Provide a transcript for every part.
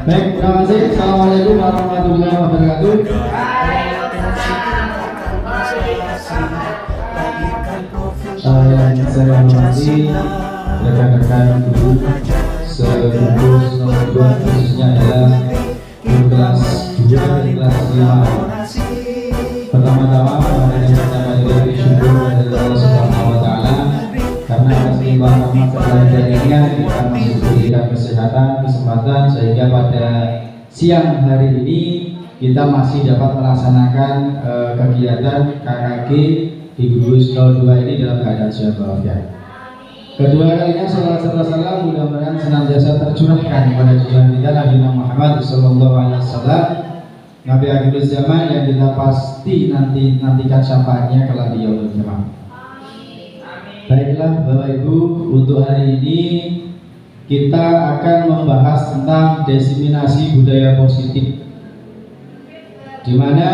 Baik, terima kasih. Assalamualaikum warahmatullahi wabarakatuh. Yang saya hormati rekan-rekan guru seluruh nomor 2, khususnya adalah guru kelas 2 dan kelas 5. Pertama-tama marilah kita panjatkan syukur kepada Allah Subhanahu wa taala karena atas limpah rahmat serta hidayahnya kita masih diberikan kesehatan, kesempatan sehingga pada siang hari ini kita masih dapat melaksanakan kegiatan KKG di Gugus 02 ini dalam keadaan sehat walafiat. Kedua kalinya salawat serta salam mudah-mudahan senantiasa tercurahkan kepada junjungan kita Nabi Muhammad sallallahu alaihi wasallam, Nabi akhir zaman yang kita pasti nantikan syafaatnya kelak di yaumul qiyamah. Baiklah Bapak Ibu, untuk hari ini kita akan membahas tentang diseminasi budaya positif, di mana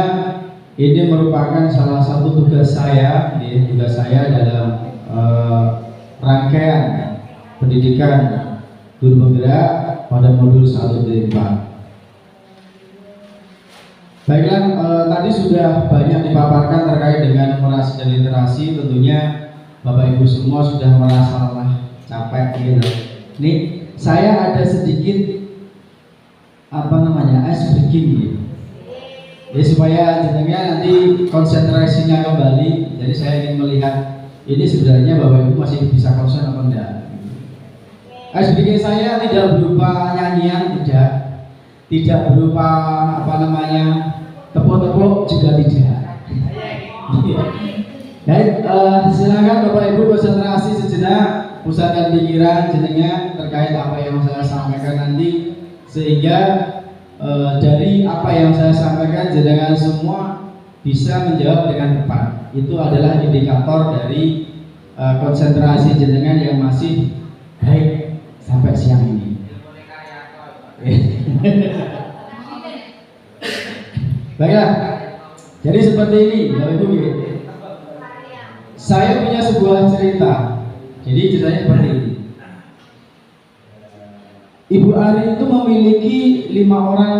ini merupakan salah satu tugas saya dalam rangkaian pendidikan guru penggerak pada modul 1-4. Baiklah, tadi sudah banyak dipaparkan terkait dengan numerasi dan literasi. Tentunya Bapak Ibu semua sudah merasa capek gitu. Nih, saya ada sedikit ice breaking gitu. Ya, supaya jenengnya nanti konsentrasinya kembali. Jadi saya ingin melihat ini sebenarnya Bapak Ibu masih bisa konsen apa enggak. Ice breaking saya tidak berupa nyanyian, tidak berupa tepuk-tepuk juga tidak. Baik, silakan Bapak Ibu konsentrasi sejenak, pusatkan pikiran jenengnya terkait apa yang saya sampaikan nanti, sehingga dari apa yang saya sampaikan jenengan semua bisa menjawab dengan tepat. Itu adalah indikator dari konsentrasi jenengan yang masih baik sampai siang ini. Baiklah, jadi seperti ini Bapak Ibu. Saya punya sebuah cerita. Jadi ceritanya seperti ini. Ibu Ari itu memiliki 5 orang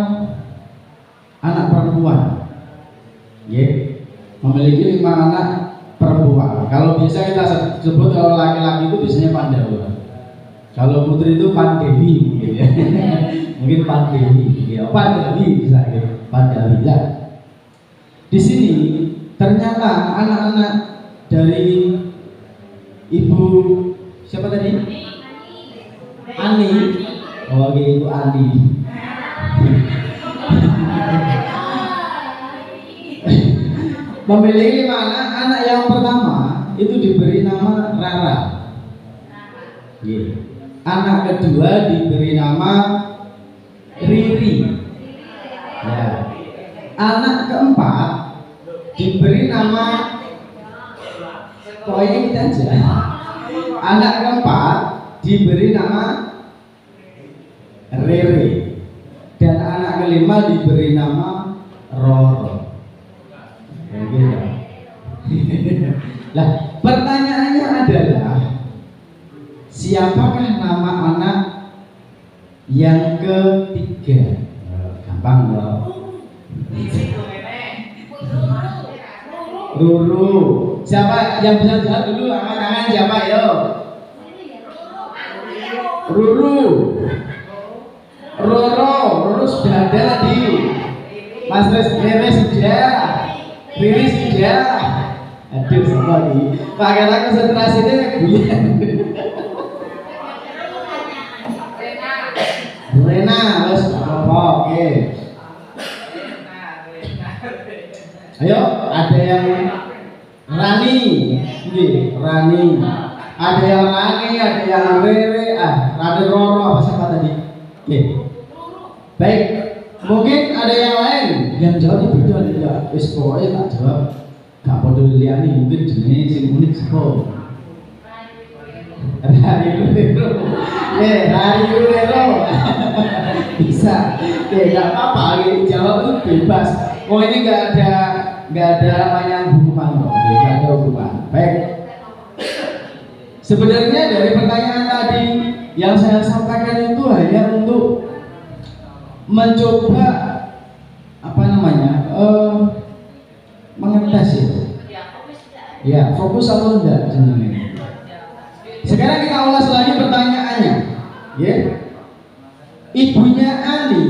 anak perempuan. Memiliki 5 anak perempuan. Kalau biasa kita sebut kalau laki-laki itu biasanya Pandawa. Kalau putri itu Pandewi mungkin ya. Mungkin Pandewi, ya Pandewi bisa gitu. Pandewi ya. Di sini ternyata anak-anak dari ibu siapa tadi? Ani. Oh, Ibu Ani. Memiliki 5 anak. Anak yang pertama itu diberi nama Rara. Anak kedua diberi nama Riri. Ya. Anak keempat diberi nama pokoknya kita aja. Anak keempat diberi nama Rere, dan anak kelima diberi nama Roro. Lah, pertanyaannya adalah siapakah nama anak yang ketiga? Gampang loh. Ruru. Siapa yang bisa jawab dulu? Angkat tangan siapa? Yo. Ruru. Roro sudah ada tadi. Mas Rere sudah. Riri sudah. Aduh, semua nih. Pakailah konsentrasinya guyon. Rena, wes apa? Oke. Ayo, ada yang Rani. Rani. Ada yang Rani, ada yang Rere, ada Roro apa siapa tadi? Baik, mungkin ada yang lain yang jawab beda ya. Wis pokoknya tak jawab. Gak peduli liani mungkin jenenge sing unik sapa. Rayu Lero. Rayu Lero. Bisa. Gak apa-apa, jawab itu bebas. Oh, ini gak ada namanya hukuman kok. Gak ada hukuman. Baik. Sebenarnya dari pertanyaan tadi yang saya sampaikan itu hanya untuk mencoba apa namanya mengetes itu. Ya, fokus atau enggak jenenge. Sekarang kita ulas lagi pertanyaannya. Ya. Ibunya Ani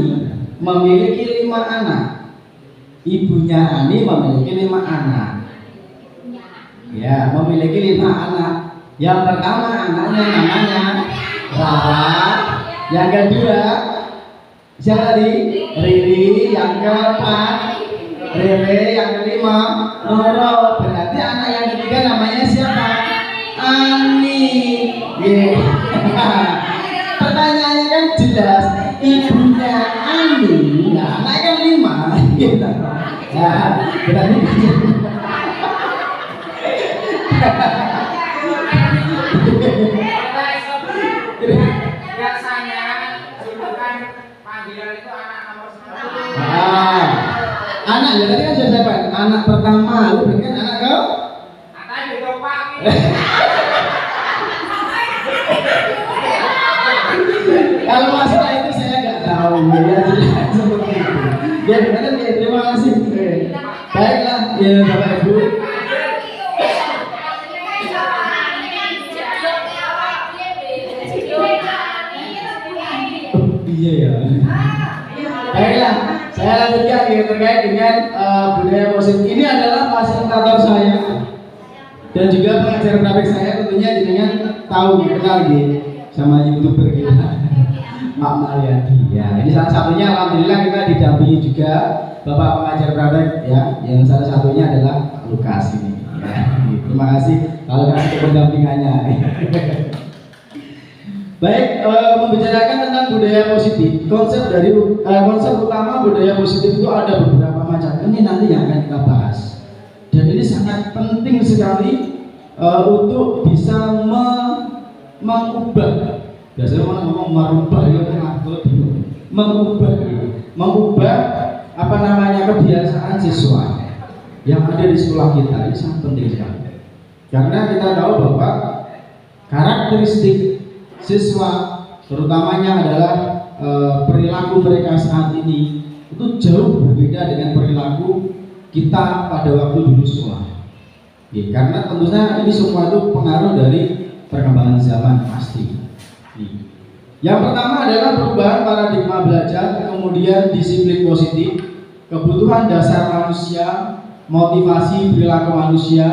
memiliki 5 anak. Ibunya Ani memiliki 5 anak. Ya, memiliki 5 anak. Yang pertama anaknya namanya Rara. Yang kedua siapa tadi? Riri. Yang keempat Rere. Yang kelima Roro. Berarti anak yang ketiga namanya siapa? Ani. Yeah. Pertanyaannya kan jelas, ibunya Ani. Nah, anaknya 5. Gitu. Nah, berarti biasanya julukan panggilan itu anak nomor 1. Anak ya tadi kan sudah siapa? Anak pertama, lu berikan anak kau? Anak juga Pak. Kalau masalah itu saya nggak tahu ya, seperti itu. Ya benar ya, terima kasih. Baiklah, ya Bapak Ibu. Iya ya. Baiklah, saya lanjutkan ya terkait dengan budaya positif. Ini adalah fasilitator saya dan juga pengajar grafik saya, tentunya dengan tahu kenal gitu sama YouTuber kita, Mak Mariadi. Ya, ini salah satunya. Alhamdulillah kita didampingi juga Bapak pengajar grafik ya, yang salah satunya adalah Pak Lukas ini. Ya, terima kasih kalau kasih pendampingannya. Baik, membicarakan tentang budaya positif. Konsep utama budaya positif itu ada beberapa macam. Ini nanti yang akan kita bahas. Dan ini sangat penting sekali untuk bisa mengubah. Biasanya orang ngomong merubah, ya mengubah apa namanya kebiasaan siswa yang ada di sekolah kita. Ini sangat penting sekali. Karena kita tahu bahwa karakteristik siswa terutamanya adalah perilaku mereka saat ini itu jauh berbeda dengan perilaku kita pada waktu dulu sekolah. Karena tentunya ini semua itu pengaruh dari perkembangan zaman pasti. Yang pertama adalah perubahan paradigma belajar, kemudian disiplin positif, kebutuhan dasar manusia, motivasi perilaku manusia,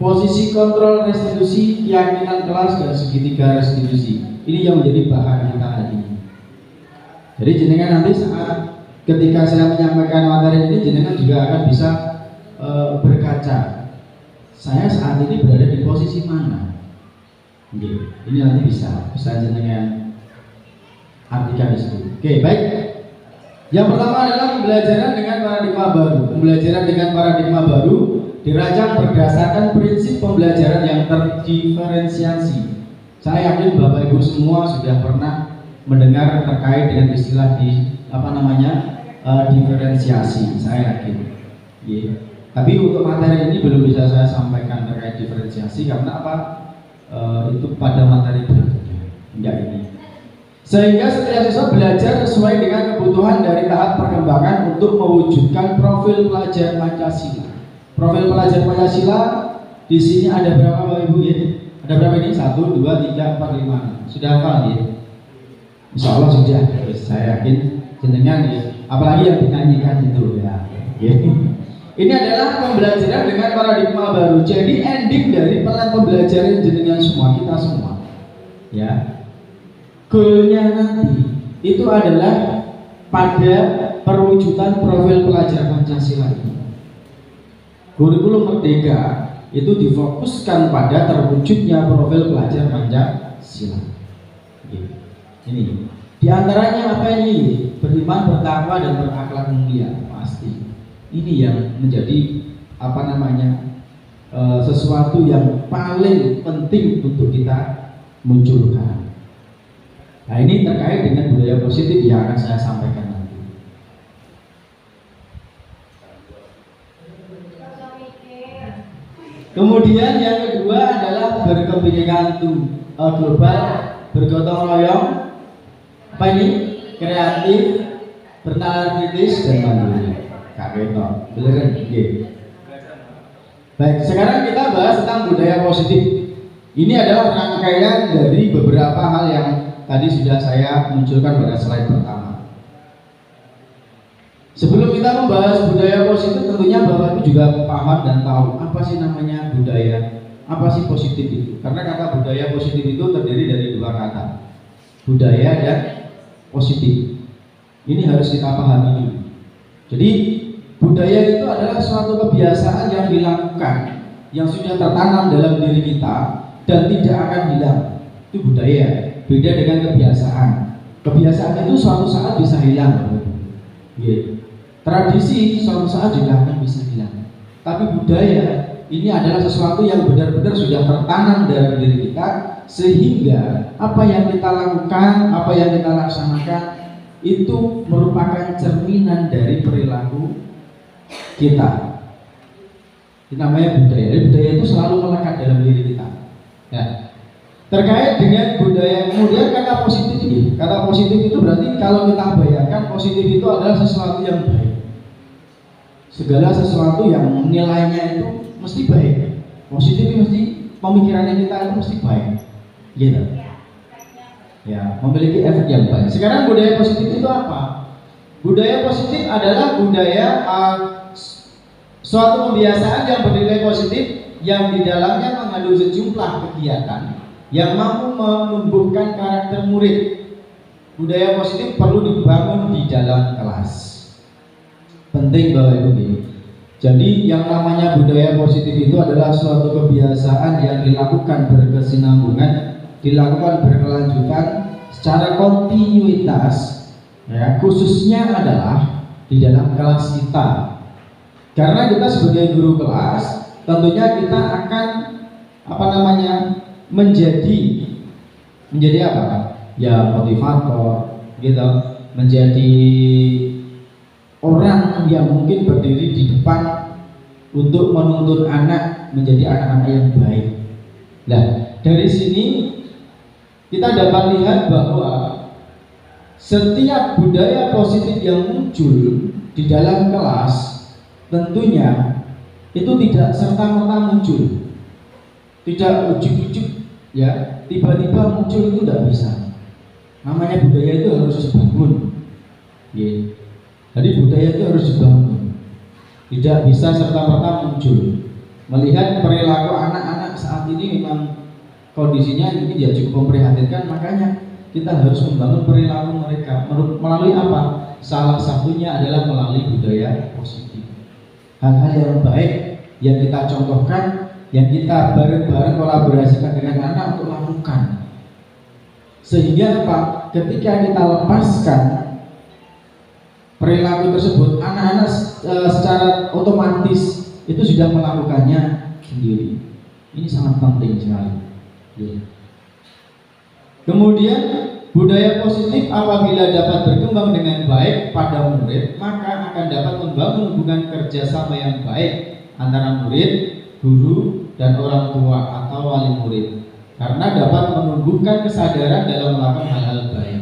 posisi kontrol restitusi, keyakinan kelas, dan segitiga restitusi. Ini yang menjadi bahan kita hari ini. Jadi jenengan nanti saat ketika saya menyampaikan materi ini, jenengan juga akan bisa berkaca. Saya saat ini berada di posisi mana? Ini nanti bisa jenengan artikan di situ. Oke, baik. Yang pertama adalah pembelajaran dengan paradigma baru. Pembelajaran dengan paradigma baru dirancang berdasarkan prinsip pembelajaran yang terdiferensiasi. Saya yakin Bapak Ibu semua sudah pernah mendengar terkait dengan istilah diferensiasi. Saya yakin. Tapi untuk materi ini belum bisa saya sampaikan terkait diferensiasi karena apa? Itu pada materi berikutnya. Enggak ini. Sehingga setiap siswa belajar sesuai dengan kebutuhan dari tahap perkembangan untuk mewujudkan profil pelajar Pancasila. Profil pelajar Pancasila di sini ada berapa Bapak Ibu ya? Ada berapa ini? 1, 2, 3, 4, 5. Sudah hafal ya? Insya Allah sudah. Saya yakin jenengan ya. Apalagi yang dinyanyikan itu ya. Ini adalah pembelajaran dengan paradigma baru. Jadi ending dari pembelajaran jenengan semua, kita semua. Ya. Goalnya nanti itu adalah pada perwujudan profil pelajar Pancasila ini. Kurikulum Merdeka itu difokuskan pada terwujudnya profil pelajar Pancasila. Ini di antaranya apa ini? Beriman, bertakwa, dan berakhlak mulia. Pasti ini yang menjadi sesuatu yang paling penting untuk kita munculkan. Nah, ini terkait dengan budaya positif yang akan saya sampaikan nanti. Kemudian yang kedua adalah berkebinekaan global, bergotong royong, kreatif, bernalar kritis dan mandiri. Kakek bener kan? Baik, sekarang kita bahas tentang budaya positif. Ini adalah rangkaian dari beberapa hal yang tadi sudah saya munculkan pada slide pertama. Sebelum kita membahas budaya positif, tentunya Bapak Ibu juga paham dan tahu apa sih namanya budaya, apa sih positif itu. Karena kata budaya positif itu terdiri dari dua kata, budaya dan positif. Ini harus kita pahami dulu. Jadi budaya itu adalah suatu kebiasaan yang dilakukan, yang sudah tertanam dalam diri kita dan tidak akan hilang. Itu budaya. Beda dengan kebiasaan. Kebiasaan itu suatu saat bisa hilang. Tradisi suatu saat juga akan bisa hilang. Tapi budaya ini adalah sesuatu yang benar-benar sudah tertanam dalam diri kita, sehingga apa yang kita lakukan, apa yang kita laksanakan itu merupakan cerminan dari perilaku kita. Ini namanya budaya. Jadi budaya itu selalu melekat dalam diri kita. Ya. Terkait dengan budaya, kemudian kata positif ini. Kata positif itu berarti kalau kita bayangkan positif itu adalah sesuatu yang baik. Segala sesuatu yang nilainya itu mesti baik. Positif itu mesti pemikirannya kita itu mesti baik. Gitu. Ya, memiliki efek yang baik. Sekarang budaya positif itu apa? Budaya positif adalah budaya suatu kebiasaan yang bernilai positif yang di dalamnya mengandung sejumlah kegiatan yang mampu menumbuhkan karakter murid. Budaya positif perlu dibangun di dalam kelas. Penting Bapak Ibu. Jadi yang namanya budaya positif itu adalah suatu kebiasaan yang dilakukan berkesinambungan, dilakukan berkelanjutan secara kontinuitas, ya, khususnya adalah di dalam kelas kita. Karena kita sebagai guru kelas, tentunya kita akan menjadi apa? Ya, motivator, gitu, menjadi orang yang mungkin berdiri di depan untuk menuntun anak menjadi anak-anak yang baik. Nah, dari sini kita dapat lihat bahwa setiap budaya positif yang muncul di dalam kelas tentunya itu tidak serta-merta muncul, tidak ujuk-ujuk, ya, tiba-tiba muncul itu tidak bisa. Namanya budaya itu harus dibangun. Jadi budaya itu harus dibangun, tidak bisa serta-merta muncul. Melihat perilaku anak-anak saat ini memang kondisinya ini ya cukup memprihatinkan, makanya kita harus membangun perilaku mereka melalui apa? Salah satunya adalah melalui budaya positif. Hal-hal yang baik yang kita contohkan, yang kita bareng-bareng kolaborasikan dengan anak untuk lakukan. Sehingga apa? Ketika kita lepaskan perilaku tersebut, anak-anak secara otomatis itu sudah melakukannya sendiri. Ini sangat penting sekali. Kemudian budaya positif apabila dapat berkembang dengan baik pada murid, maka akan dapat membangun hubungan kerjasama yang baik antara murid, guru, dan orang tua atau wali murid, karena dapat menumbuhkan kesadaran dalam melakukan hal-hal baik.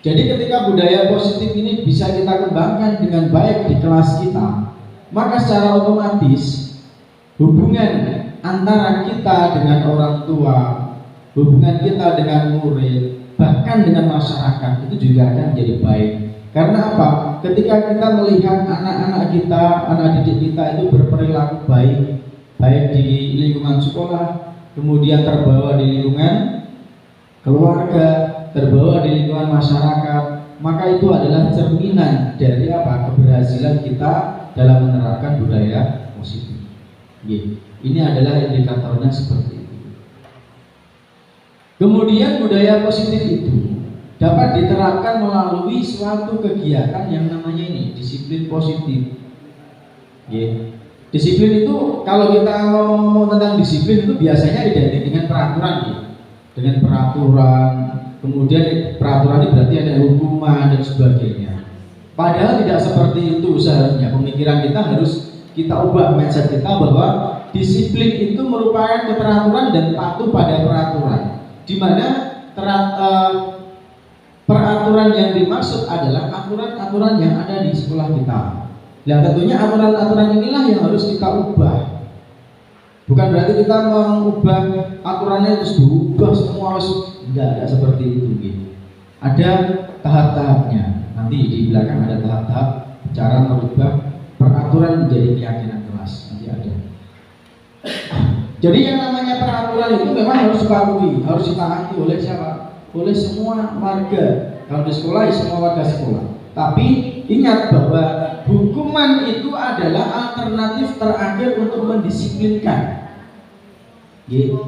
Jadi ketika budaya positif ini bisa kita kembangkan dengan baik di kelas kita, maka secara otomatis hubungan antara kita dengan orang tua, hubungan kita dengan murid, bahkan dengan masyarakat itu juga akan menjadi baik. Karena apa? Ketika kita melihat anak-anak kita, anak didik kita itu berperilaku baik, baik di lingkungan sekolah, kemudian terbawa di lingkungan keluarga, terbawa di lingkungan masyarakat, maka itu adalah cerminan dari apa? Keberhasilan kita dalam menerapkan budaya positif. Ini adalah indikatornya seperti itu. Kemudian budaya positif itu dapat diterapkan melalui suatu kegiatan yang namanya ini disiplin positif. Disiplin itu kalau kita ngomong tentang disiplin itu biasanya identik dengan peraturan, dengan peraturan. Kemudian peraturan ini berarti ada hukuman dan sebagainya. Padahal tidak seperti itu seharusnya. Pemikiran kita harus kita ubah mindset kita bahwa disiplin itu merupakan keteraturan dan patuh pada peraturan. Di mana peraturan aturan yang dimaksud adalah aturan-aturan yang ada di sekolah kita. Nah, tentunya aturan-aturan inilah yang harus kita ubah. Bukan berarti kita mengubah aturannya terus diubah semua, enggak seperti itu gitu. Ada tahap-tahapnya. Nanti di belakang ada tahap-tahap cara merubah peraturan menjadi keyakinan kelas. Nanti ada. Jadi yang namanya peraturan itu memang harus dipatuhi, harus ditaati oleh siapa? Oleh semua warga. Kalau di sekolah ya semua warga sekolah. Tapi ingat bahwa hukuman itu adalah alternatif terakhir untuk mendisiplinkan.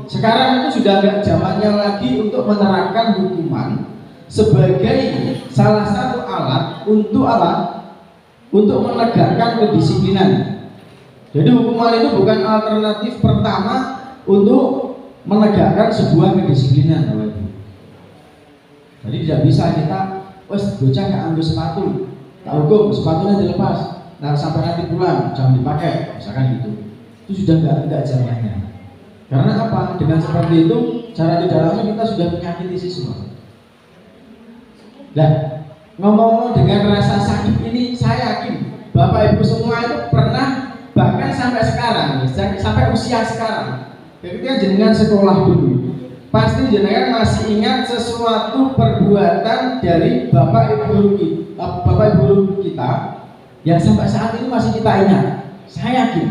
Sekarang itu sudah agak zamannya lagi untuk menerapkan hukuman sebagai salah satu alat untuk apa? Untuk menegakkan kedisiplinan. Jadi hukuman itu bukan alternatif pertama untuk menegakkan sebuah kedisiplinan. Jadi tidak bisa kita, wes bocah nggak ambil sepatu, tak hukum sepatunya dilepas, nah sampai nanti pulang jangan dipakai, misalkan gitu. Itu sudah nggak zamannya. Karena apa? Dengan seperti itu, cara tidak langsung kita sudah menyakiti siswa. Nah, ngomong dengan rasa sakit ini, saya yakin Bapak Ibu semua itu pernah, bahkan sampai sekarang, sampai usia sekarang, ketika jenengan sekolah dulu, pasti jenengan masih ingat sesuatu perbuatan dari Bapak Ibu kita yang sampai saat ini masih kita ingat. Saya yakin.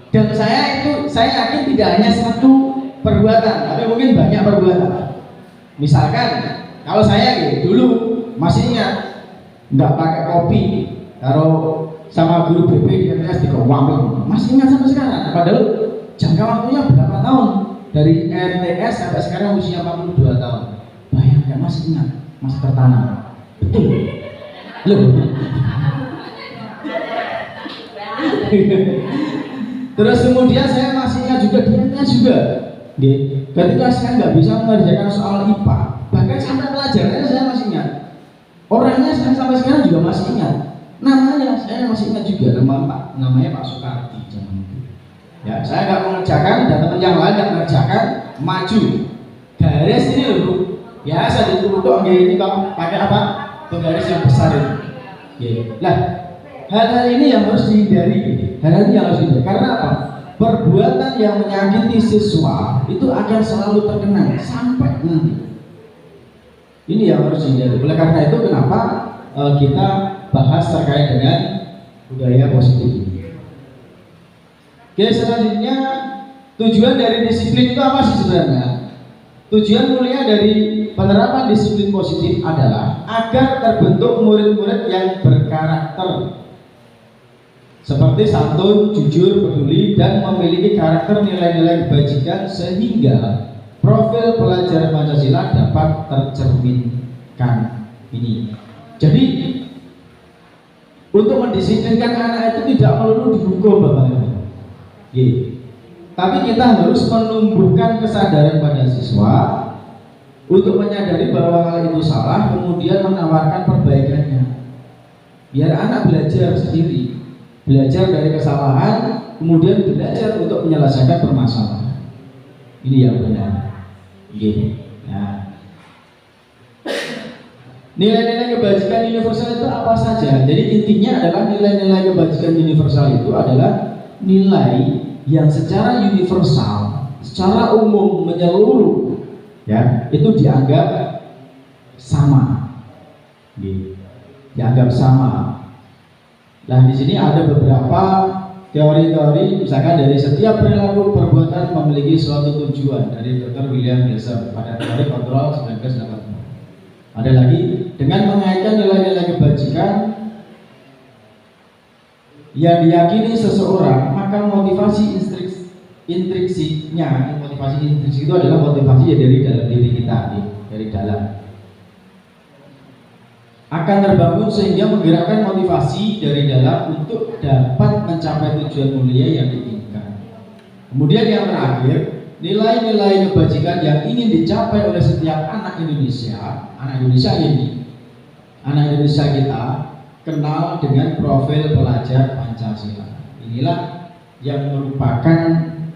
Dan saya yakin tidak hanya satu perbuatan, tapi mungkin banyak perbuatan. Misalkan kalau saya dulu masih ingat nggak pakai kopi, kalau sama guru BP di MTS di Kewamil, masih ingat sampai sekarang. Padahal jangka waktunya berapa tahun? Dari MTS sampai sekarang usia 42 tahun. Bayangkan masih ingat, masih tertanam. Betul. Loh. Terus kemudian saya masih ingat juga di MTS juga. Ketika saya nggak bisa mengerjakan soal IPA, bahkan sampai pelajarannya saya masih ingat. Orangnya saya sampai sekarang juga masih ingat. Namanya saya masih ingat juga, namanya Pak Soekardi. Ya, saya nggak mengerjakan dan teman yang lain nggak mengerjakan, maju garis ini loh, biasa ditutup ini kalau pakai apa? Penggaris yang besar itu. Nah, hal-hal ini yang harus dihindari, karena apa? Perbuatan yang menyakiti siswa itu akan selalu terkenang sampai nanti. Ini yang harus dihindari. Oleh karena itu, kenapa kita bahas terkait dengan budaya positif ini. Oke, selanjutnya tujuan dari disiplin itu apa sih sebenarnya? Tujuan mulia dari penerapan disiplin positif adalah agar terbentuk murid-murid yang berkarakter seperti santun, jujur, peduli, dan memiliki karakter nilai-nilai kebajikan sehingga profil pelajar Pancasila dapat tercerminkan ini. Jadi untuk mendisiplinkan anak itu tidak melulu dihukum, Bapak-Ibu. Tapi kita harus menumbuhkan kesadaran pada siswa untuk menyadari bahwa hal itu salah, kemudian menawarkan perbaikannya. Biar anak belajar sendiri, belajar dari kesalahan, kemudian belajar untuk menyelesaikan permasalahan. Ini yang benar. Nah, nilai-nilai kebajikan universal itu apa saja? Jadi intinya adalah nilai-nilai kebajikan universal itu adalah nilai yang secara universal, secara umum menyeluruh, ya, itu dianggap sama, dianggap sama. Nah, di sini ada beberapa teori-teori, misalkan dari setiap perilaku perbuatan memiliki suatu tujuan dari Dr. William Glasser pada teori kontrol 1980. Ada lagi dengan mengaitkan nilai-nilai kebajikan yang diyakini seseorang, maka motivasi intriksinya, motivasi intriksi itu adalah motivasi ya dari dalam diri kita, dari dalam, akan terbangun sehingga menggerakkan motivasi dari dalam untuk dapat mencapai tujuan mulia yang diinginkan. Kemudian yang terakhir, nilai-nilai kebajikan yang ingin dicapai oleh setiap anak Indonesia ini, anak Indonesia kita kenal dengan profil pelajar Pancasila. Inilah yang merupakan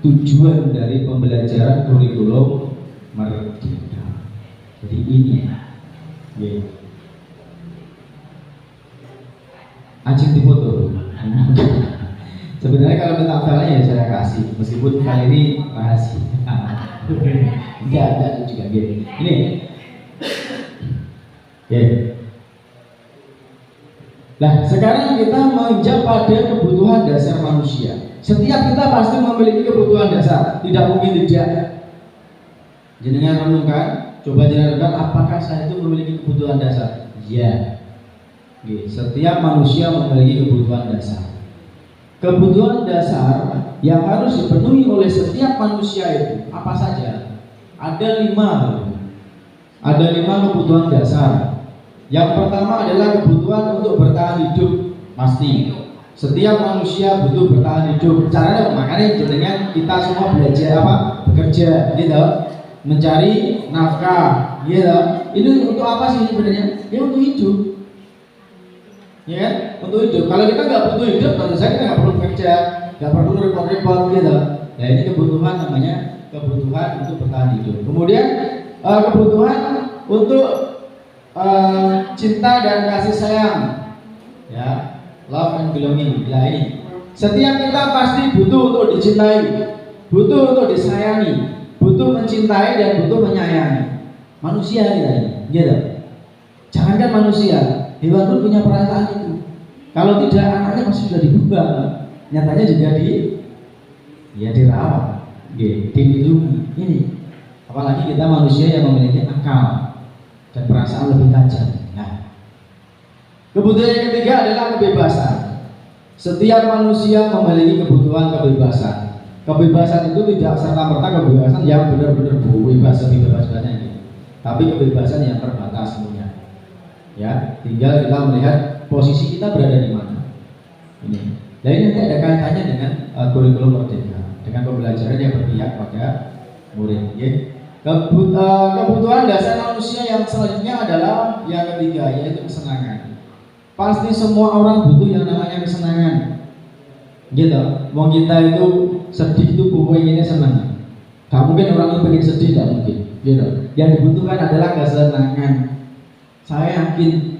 tujuan dari pembelajaran kurikulum merdeka. Jadi ini Nggih. Anjing dipoto. Sebenarnya kalau minta filenya ya saya kasih, meskipun kali ini rahasia. Enggak juga gitu. Ini. Oke. Nah, sekarang kita menginjak pada kebutuhan dasar manusia. Setiap kita pasti memiliki kebutuhan dasar, tidak mungkin tidak. Jenengan renungkan, coba jenengan renungkan, apakah saya itu memiliki kebutuhan dasar? Ya. Setiap manusia memiliki kebutuhan dasar. Kebutuhan dasar yang harus dipenuhi oleh setiap manusia itu apa saja? Ada 5 kebutuhan dasar. Yang pertama adalah kebutuhan untuk bertahan hidup, pasti. Setiap manusia butuh bertahan hidup. Caranya makanya jenengan kita semua belajar bekerja, gitu, mencari nafkah, gitu. Ini untuk apa sih sebenarnya? Ya untuk hidup. Ya, untuk hidup. Kalau kita nggak butuh hidup, tentu saja kita nggak perlu kerja, nggak perlu repot-repot, gitu. Nah ini kebutuhan namanya kebutuhan untuk bertahan hidup. Kemudian kebutuhan untuk cinta dan kasih sayang, ya, love and belonging. Nah ini setiap kita pasti butuh untuk dicintai, butuh untuk disayangi, butuh mencintai dan butuh menyayangi. Manusia kita ini, gitu. Jangankan manusia, hewan pun punya perasaan itu. Kalau tidak, anaknya pasti sudah dibuang. Nyatanya juga dirawat, dilindungi. Ini, apalagi kita manusia yang memiliki akal dan perasaan lebih tajam. Nah, kebutuhan yang ketiga adalah kebebasan. Setiap manusia memiliki kebutuhan kebebasan. Kebebasan itu tidak serta-merta kebebasan yang benar-benar bebas, sebebas-bebasnya, tapi kebebasan yang terbatas semuanya. Ya, tinggal kita melihat posisi kita berada di mana. Ini. Nah ini nanti ada kaitannya dengan kurikulum merdeka, dengan pembelajaran yang berpihak pada murid. Ya. Kebutuhan dasar manusia yang selanjutnya adalah yang ketiga, yaitu kesenangan. Pasti semua orang butuh yang namanya kesenangan. Gitu. Mau kita itu sedih itu pengennya senang. Gak mungkin orang itu pengen sedih, gak mungkin. Gitu. Yang dibutuhkan adalah kesenangan. Saya yakin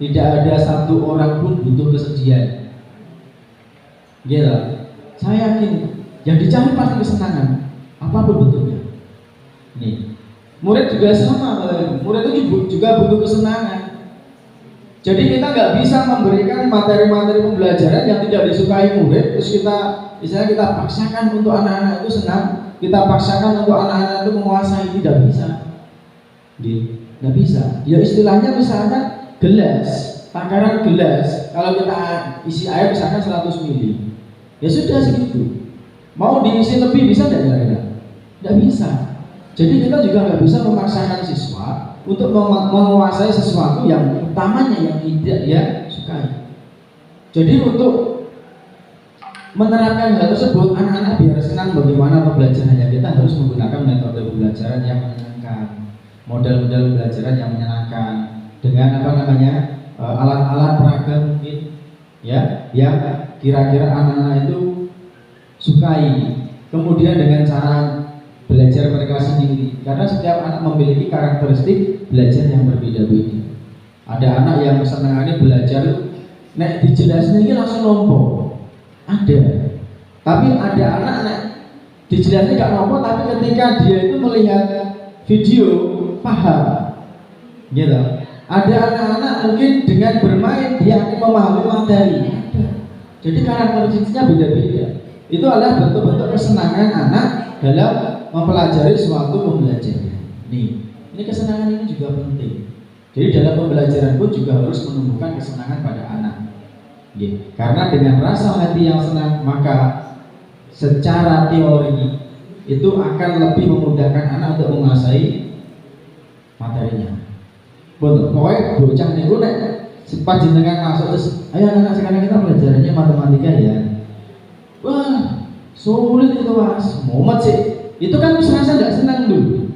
tidak ada satu orang pun butuh kesedihan. Gitu. Saya yakin yang dicari pasti kesenangan, apapun bentuknya. Nih, murid juga sama, murid itu juga butuh kesenangan. Jadi kita nggak bisa memberikan materi-materi pembelajaran yang tidak disukai murid, terus kita paksakan untuk anak-anak itu senang, kita paksakan untuk anak-anak itu menguasai, tidak bisa. Nggak bisa. Ya istilahnya misalkan gelas, takaran gelas, kalau kita isi air misalkan 100 ml, ya sudah segitu. Mau diisi lebih bisa tidak? Nggak bisa. Jadi kita juga nggak bisa memaksakan siswa untuk menguasai sesuatu yang utamanya yang tidak dia sukai. Jadi untuk menerapkan hal tersebut, anak-anak biar senang bagaimana pembelajarannya, kita harus menggunakan metode pembelajaran yang menyenangkan, model-model pembelajaran yang menyenangkan, dengan alat-alat peraga mungkin, ya, yang kira-kira anak-anak itu sukai. Kemudian dengan cara belajar mereka sendiri, karena setiap anak memiliki karakteristik belajar yang berbeda-beda. Ada anak yang senangannya belajar nek dijelasin ini langsung lompo, ada. Tapi ada anak dijelasin gak lompo, tapi ketika dia itu melihat video paham, gitu. Ada anak-anak mungkin dengan bermain dia akan memahami materi. Jadi karakteristiknya beda-beda. Itu adalah bentuk-bentuk kesenangan anak dalam mempelajari suatu pembelajaran. Ini kesenangan ini juga penting. Jadi dalam pembelajaran pun juga harus menumbuhkan kesenangan pada anak. Karena dengan rasa hati yang senang, maka secara teori itu akan lebih memudahkan anak untuk menguasai materinya. Betul. Pokoknya bocah niku nek pas jenengan masuk terus, ayo anak sekarang kita pelajarannya matematika ya. Wah, sulit itu Mas. Mumet sih. Itu kan serasa tidak senang dulu.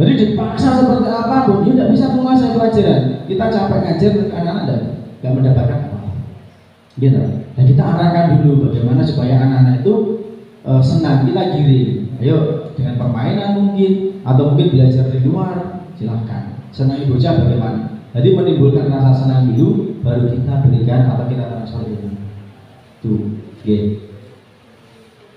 Jadi dipaksa seperti apapun, dia tidak bisa menguasai pelajaran. Kita capek ngajar, anak-anak tidak mendapatkan apa-apa. Gitu. Dan kita arahkan dulu bagaimana supaya anak-anak itu senang. Kita giring. Ayo dengan permainan mungkin, atau mungkin belajar di luar, silahkan. senangi bocah bagaimana. Jadi menimbulkan rasa senang dulu, baru kita berikan atau kita transfer ilmu. Tuh, okay.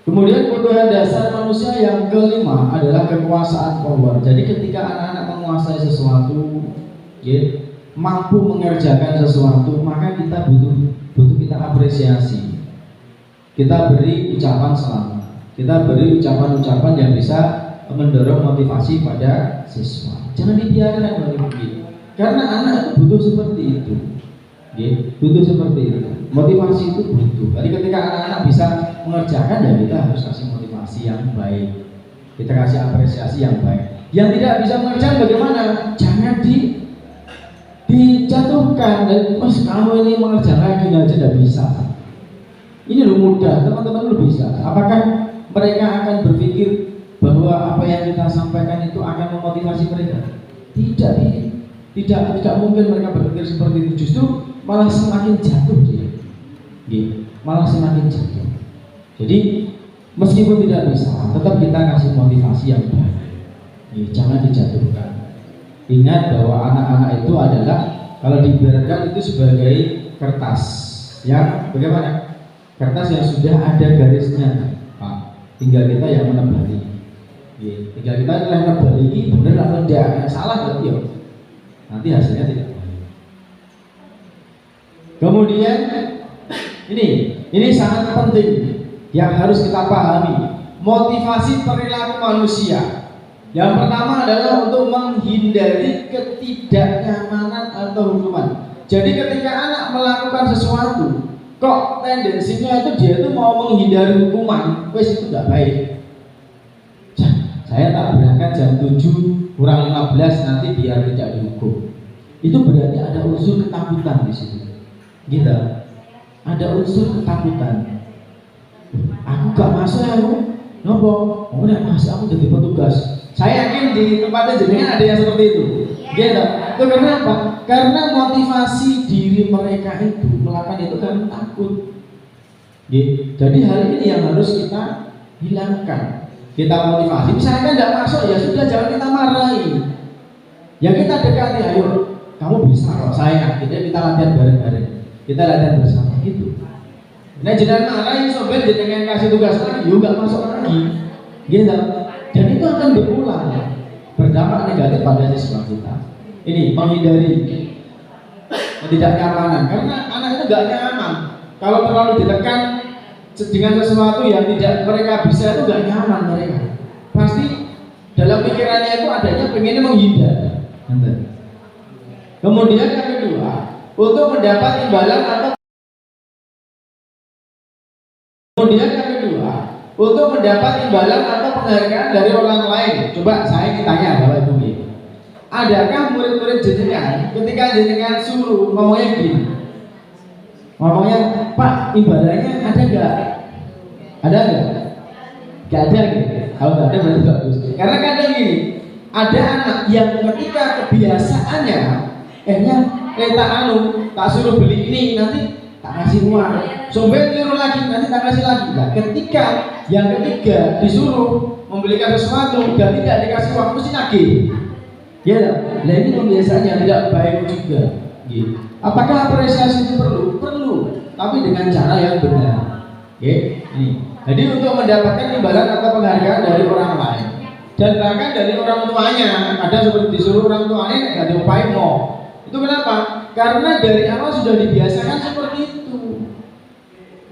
Kemudian kebutuhan dasar manusia yang kelima adalah kekuasaan power. Jadi ketika anak-anak menguasai sesuatu, mampu mengerjakan sesuatu, maka kita butuh kita apresiasi. Kita beri ucapan selamat. Kita beri ucapan-ucapan yang bisa mendorong motivasi pada siswa. Jangan dibiarkan begitu. Karena anak itu butuh seperti itu. Butuh seperti itu. Motivasi itu butuh. Jadi ketika anak-anak bisa mengerjakan, ya kita harus kasih motivasi yang baik. Kita kasih apresiasi yang baik. Yang tidak bisa mengerjakan bagaimana? Jangan dijatuhkan. Dan mas kamu ini mengerjakan gini aja tidak bisa. Ini lo mudah, teman-teman lo bisa. Apakah mereka akan berpikir bahwa apa yang kita sampaikan itu akan memotivasi mereka? Tidak mungkin mereka berpikir seperti itu. Justru malah semakin jatuh dia. Malah semakin jatuh. Jadi meskipun tidak bisa, tetap kita kasih motivasi yang baik. Jangan dijatuhkan. Ingat bahwa anak-anak itu adalah, kalau dibiarkan itu sebagai kertas yang bagaimana? Kertas yang sudah ada garisnya, Pak. Tinggal kita yang menebali. Tinggal kita yang menebali ini benar atau tidak. Yang salah berarti ya. Nanti hasilnya tidak baik. Kemudian ini sangat penting yang harus kita pahami, motivasi perilaku manusia. Yang pertama adalah untuk menghindari ketidaknyamanan atau hukuman. Jadi ketika anak melakukan sesuatu, kok tendensinya itu dia itu mau menghindari hukuman, wes itu tidak baik. Saya tak berangkat jam 7 kurang 15 nanti biar tidak dihukum. Itu berarti ada unsur ketakutan di situ. Gitu. Ada unsur ketakutan. Aku gak masuk ya, nopo? Oh, nek masuk aku jadi petugas. Saya yakin di tempatnya jenengan ada yang seperti itu. Gitu. Itu karena apa? Karena motivasi diri mereka itu melakukan itu karena takut. Gitu. Jadi hal ini yang harus kita hilangkan. Kita motivasi, misalnya tidak masuk, ya sudah, jangan kita marahi. Ya kita dekati, ayo, kamu bisa kok, saya. Kita latihan bareng-bareng, kita latihan bersama gitu. Nah jangan marahi, sobat, jangan kasih tugas lagi, yuk nggak masuk lagi, gitu. Dan itu akan berulang, berdampak negatif pada siswa kita. Ini menghindari ketidaknyamanan, karena anak itu nggak nyaman. Kalau terlalu ditekan dengan sesuatu yang tidak mereka bisa, itu gak nyaman mereka. Pasti dalam pikirannya itu adanya pengennya menghindar. Kemudian yang kedua, untuk mendapat imbalan atau penghargaan dari orang lain. Coba saya tanya Bapak Ibu, adakah murid-murid jenengan ketika jenengan suruh ngomongnya gini? Ngomongnya, Pak, imbalannya ada nggak? Ada nggak? Nggak ada gitu. Kalau nggak ada berarti bagus. Karena kadang gini, ada anak yang ketika kebiasaannya, tak suruh beli ini, nanti tak kasih uang. Sombet nyuruh lagi, nanti tak kasih lagi. Nah, ketika yang ketiga disuruh membelikan sesuatu dan tidak dikasih uang, mesti nagih. Ya, nah ini kebiasaan yang tidak baik juga. Gitu. Apakah apresiasi itu perlu? Perlu, tapi dengan cara yang benar. Ini. Jadi untuk mendapatkan imbalan atau penghargaan dari orang lain dan bahkan dari orang tuanya, ada seperti disuruh orang tuanya nggak diupain mau. Itu kenapa? Karena dari awal sudah dibiasakan seperti itu.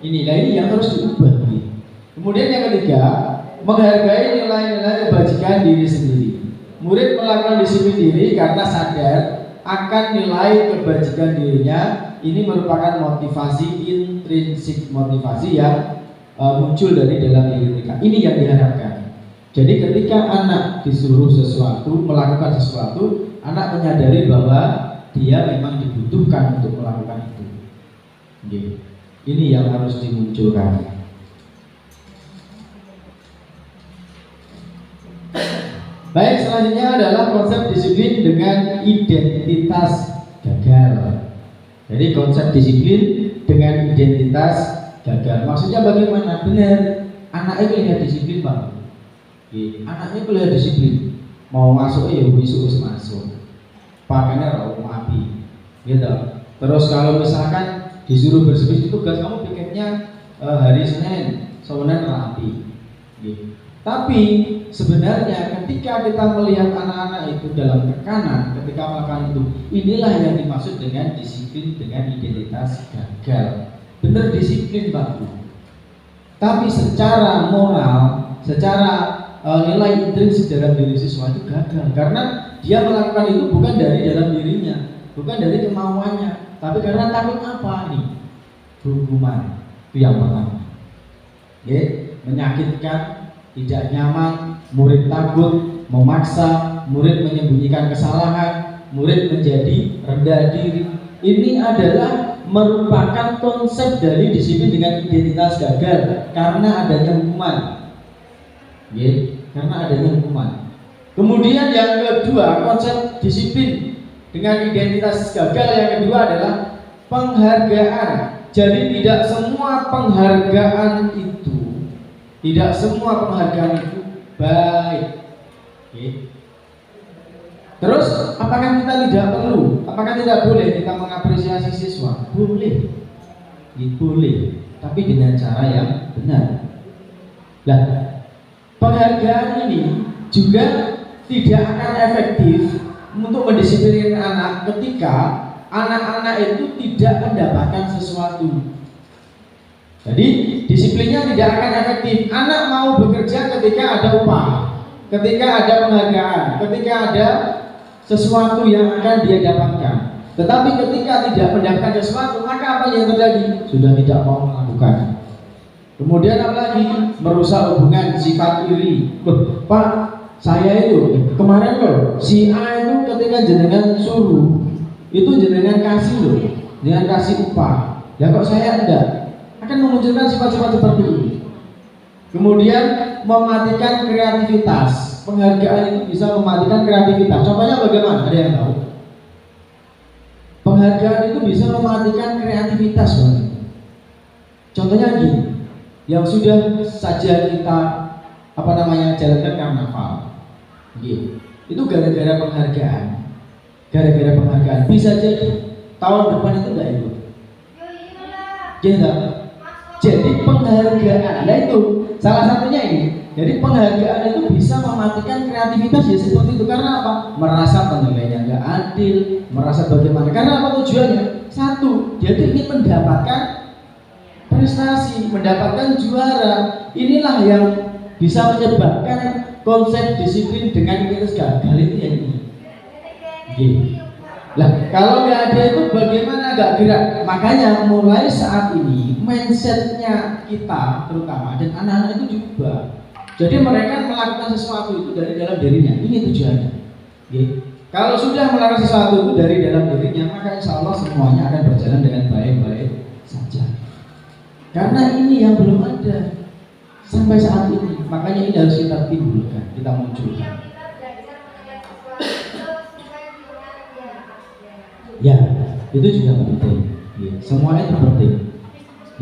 Inilah ini yang harus diubah. Kemudian yang ketiga, menghargai nilai-nilai kebajikan diri sendiri. Murid melakukan disiplin diri karena sadar akan nilai kebajikan dirinya. Ini merupakan motivasi intrinsik, motivasi yang muncul dari dalam diri mereka. Ini yang diharapkan. Jadi ketika anak disuruh sesuatu, melakukan sesuatu, anak menyadari bahwa dia memang dibutuhkan untuk melakukan itu. Ini yang harus dimunculkan. Baik, selanjutnya adalah konsep disiplin dengan identitas gagal. Jadi konsep disiplin dengan identitas gagal. Maksudnya bagaimana? Benar, anaknya kuliah disiplin, Pak. Anaknya kuliah disiplin. Mau masuk ya besok masuk. pakainya raum api, gitu. Terus kalau misalkan disuruh bersih tugas, kamu piketnya hari Senin, Senin rapi. Gitu. Tapi sebenarnya ketika kita melihat anak-anak itu dalam tekanan, ketika melakukan itu, inilah yang dimaksud dengan disiplin dengan identitas gagal. Benar disiplin Pak Bu. Tapi secara moral, secara nilai intrinsik dalam diri siswa itu gagal karena dia melakukan itu bukan dari dalam dirinya, bukan dari kemauannya, tapi karena takut apa nih? Hukuman. Itu yang pertama. Menyakitkan, tidak nyaman, murid takut, memaksa, murid menyembunyikan kesalahan, murid menjadi rendah diri. Ini adalah merupakan konsep dari disiplin dengan identitas gagal karena adanya hukuman. Karena adanya hukuman. Kemudian yang kedua, konsep disiplin dengan identitas gagal yang kedua adalah penghargaan. Jadi tidak semua penghargaan itu baik. Terus apakah kita tidak perlu? Apakah tidak boleh kita mengapresiasi siswa? Boleh. Boleh, tapi dengan cara yang benar. Nah, penghargaan ini juga tidak akan efektif untuk mendisiplinkan anak ketika anak-anak itu tidak mendapatkan sesuatu. Jadi disiplinnya tidak akan efektif. Anak mau bekerja ketika ada upah, ketika ada penghargaan, ketika ada sesuatu yang akan dia dapatkan. Tetapi ketika tidak mendapatkan sesuatu, maka apa yang terjadi? Sudah tidak mau melakukan. Kemudian apalagi merusak hubungan, sifat iri. Loh, Pak, saya itu kemarin loh, si A itu ketika jenengan suruh, itu jenengan kasih loh, dengan kasih upah. Ya kok saya enggak? Akan memunculkan sifat-sifat seperti ini. Kemudian mematikan kreativitas. Penghargaan itu bisa mematikan kreativitas. Contohnya bagaimana? Ada yang tahu? Penghargaan itu bisa mematikan kreativitas, Bang. Contohnya gini, yang sudah saja kita jalankan karnaval, itu gara-gara penghargaan. Gara-gara penghargaan bisa jadi tahun depan itu enggak ikut. Jadi penghargaan, nah itu salah satunya ini. Jadi penghargaan itu bisa mematikan kreativitas ya seperti itu. Karena apa? Merasa penilaiannya nggak adil, merasa bagaimana. Karena apa tujuannya? Satu, dia itu ingin mendapatkan prestasi, mendapatkan juara. Inilah yang bisa menyebabkan konsep disiplin dengan identitas gagal itu yang ini. Lah, kalau nggak ada itu bagaimana nggak gerak? Makanya mulai saat ini mindsetnya kita terutama dan anak-anak itu juga. Jadi mereka melakukan sesuatu itu dari dalam dirinya. Ini tujuannya. Kalau sudah melakukan sesuatu itu dari dalam dirinya, maka insya Allah semuanya akan berjalan dengan baik-baik saja. Karena ini yang belum ada sampai saat ini. Makanya ini harus kita timbulkan, kita munculkan. Ya, itu juga penting. Semuanya itu penting.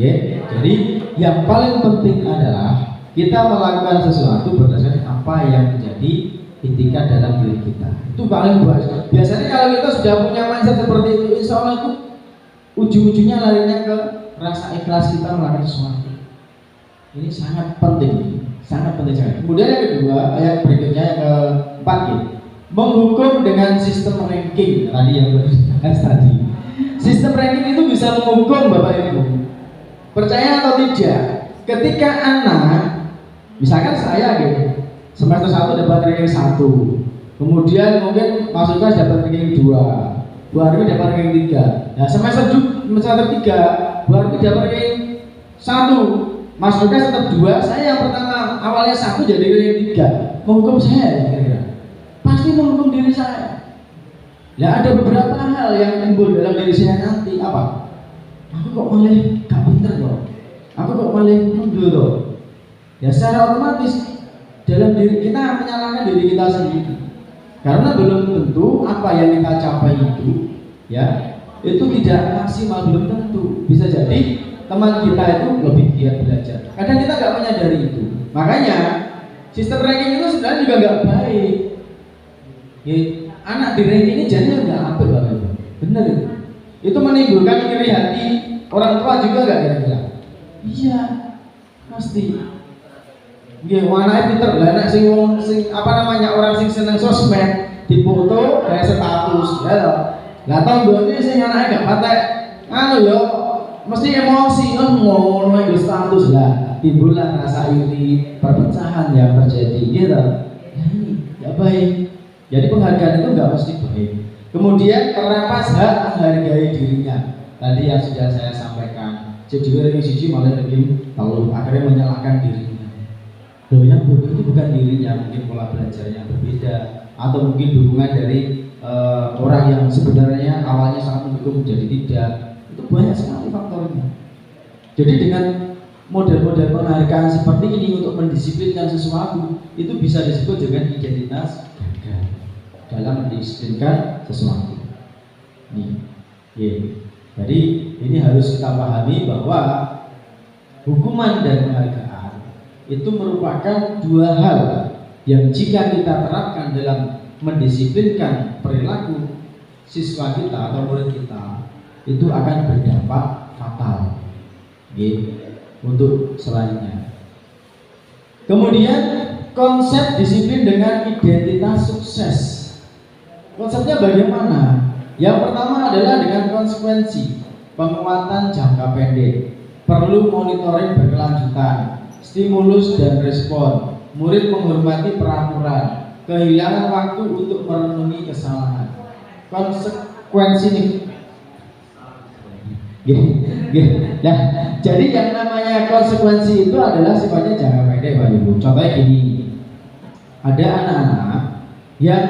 Jadi yang paling penting adalah kita melakukan sesuatu berdasarkan apa yang menjadi itikat dalam diri kita. Itu paling baik. Biasanya kalau kita sudah punya mindset seperti itu, insya Allah itu ujung-ujungnya larinya ke rasa ikhlas kita melakukan sesuatu. Ini sangat penting, sangat penting sekali. Kemudian yang kedua, ayat berikutnya yang keempat, menghukum dengan sistem ranking. Tadi yang berbahas tadi. Sistem ranking itu bisa menghukum Bapak Ibu. Percaya atau tidak? Ketika anak, misalkan saya semester 1 dapat ranking 1, kemudian mungkin masuk kelas dapat ranking 2, Bu Armi dapat ranking 3. Nah semester 3, Bu Armi dapat ranking 1, masuk kelas tetap 2, saya yang pertama awalnya 1 jadi ranking 3. Menghukum saya kira-kira? Pasti menghukum diri saya. Ya ada beberapa hal yang timbul dalam diri saya nanti. Apa? Aku kok malah gak pinter loh. Aku kok malah mundur loh. Ya secara otomatis dalam diri kita menyalahkan diri kita sendiri. Karena belum tentu apa yang kita capai itu, ya, itu tidak maksimal, belum tentu. Bisa jadi teman kita itu lebih giat belajar. Kadang kita nggak menyadari itu. Makanya sistem ranking itu sebenarnya juga nggak baik. anak direng ini jadi nggak apa Bapak Ibu. Benar itu. Itu menimbulkan iri hati orang tua juga nggak kira-kira? Iya, pasti. Nggih, anake pinter lah nek sing apa namanya orang sing seneng sosmed dipoto kayak status ya toh. Lah tanggane sing anake gak patek anu yo mesti emosi ngono ae status lah. Timbullah rasa iri, perpecahan yang terjadi gitu. Ya baik. Jadi penghargaan itu nggak mesti baik. Kemudian merampas hak menghargai dirinya. Tadi yang sudah saya sampaikan. Jadi ranking siji malah ranking tahu akhirnya menyalahkan dirinya. Loh yang bodoh itu bukan dirinya, mungkin pola belajarnya berbeda atau mungkin dukungan dari orang yang sebenarnya awalnya sangat mendukung menjadi tidak. Itu banyak sekali faktornya. Jadi dengan model-model penghargaan seperti ini untuk mendisiplinkan sesuatu itu bisa disebut dengan identitas gagal dalam mendisiplinkan sesuatu. Jadi ini harus kita pahami bahwa hukuman dan penghargaan itu merupakan dua hal yang jika kita terapkan dalam mendisiplinkan perilaku siswa kita atau murid kita itu akan berdampak fatal untuk selainnya. Kemudian konsep disiplin dengan identitas sukses. Konsepnya bagaimana? Yang pertama adalah dengan konsekuensi, penguatan jangka pendek, perlu monitoring berkelanjutan, stimulus dan respon, murid menghormati peraturan, kehilangan waktu untuk merenungi kesalahan. Konsekuensi nih. Nah, jadi yang namanya konsekuensi itu adalah sifatnya jangka pendek, Pak Ibu. Contohnya gini, ada anak-anak yang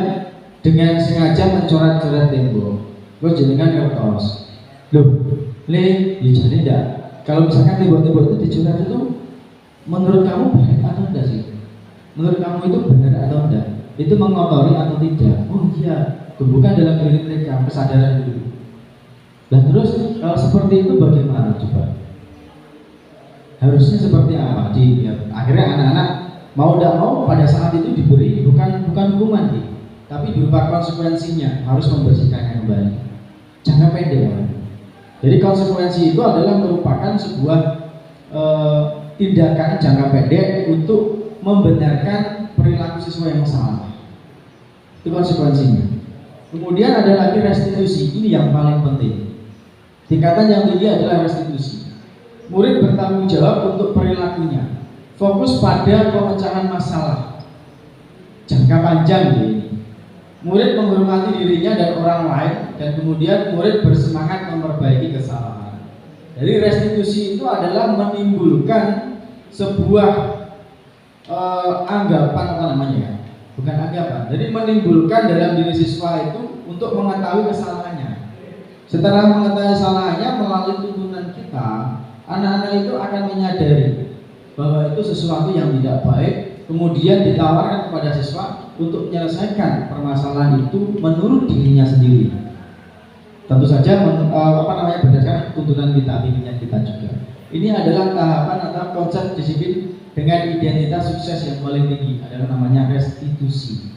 dengan sengaja mencoret-coret tembok, terus jenengan kertas. Loh, ya jadi enggak. Kalau misalkan tembok-tembok itu dicoret itu, menurut kamu baik atau enggak sih? Menurut kamu itu benar atau enggak? Itu mengotori atau tidak? Oh iya, tumbuhkan dalam diri mereka kesadaran dulu. Dan terus kalau seperti itu bagaimana coba? Harusnya seperti apa? Akhirnya anak-anak mau tidak mau pada saat itu diberi bukan hukuman nih, tapi berupa konsekuensinya harus membersihkannya kembali. Jangka pendek. Jadi konsekuensi itu adalah merupakan sebuah tindakan jangka pendek untuk membenarkan perilaku siswa yang salah. Itu konsekuensinya. Kemudian ada lagi restitusi. Ini yang paling penting. Tingkatan yang tinggi adalah restitusi. Murid bertanggung jawab untuk perilakunya. Fokus pada pemecahan masalah. Jangka panjang ini. Murid menghormati dirinya dan orang lain, dan kemudian murid bersemangat memperbaiki kesalahan. Jadi restitusi itu adalah menimbulkan sebuah anggapan apa namanya ya? Bukan anggapan. Jadi menimbulkan dalam diri siswa itu untuk mengetahui kesalahannya. Setelah mengetahui kesalahannya melalui tuntunan kita, anak-anak itu akan menyadari bahwa itu sesuatu yang tidak baik, kemudian ditawarkan kepada siswa untuk menyelesaikan permasalahan itu menurut dirinya sendiri. Tentu saja berdasarkan tuntunan kita, pimpinan kita juga. Ini adalah tahapan atau konsep disiplin dengan identitas sukses yang paling tinggi, adalah namanya restitusi.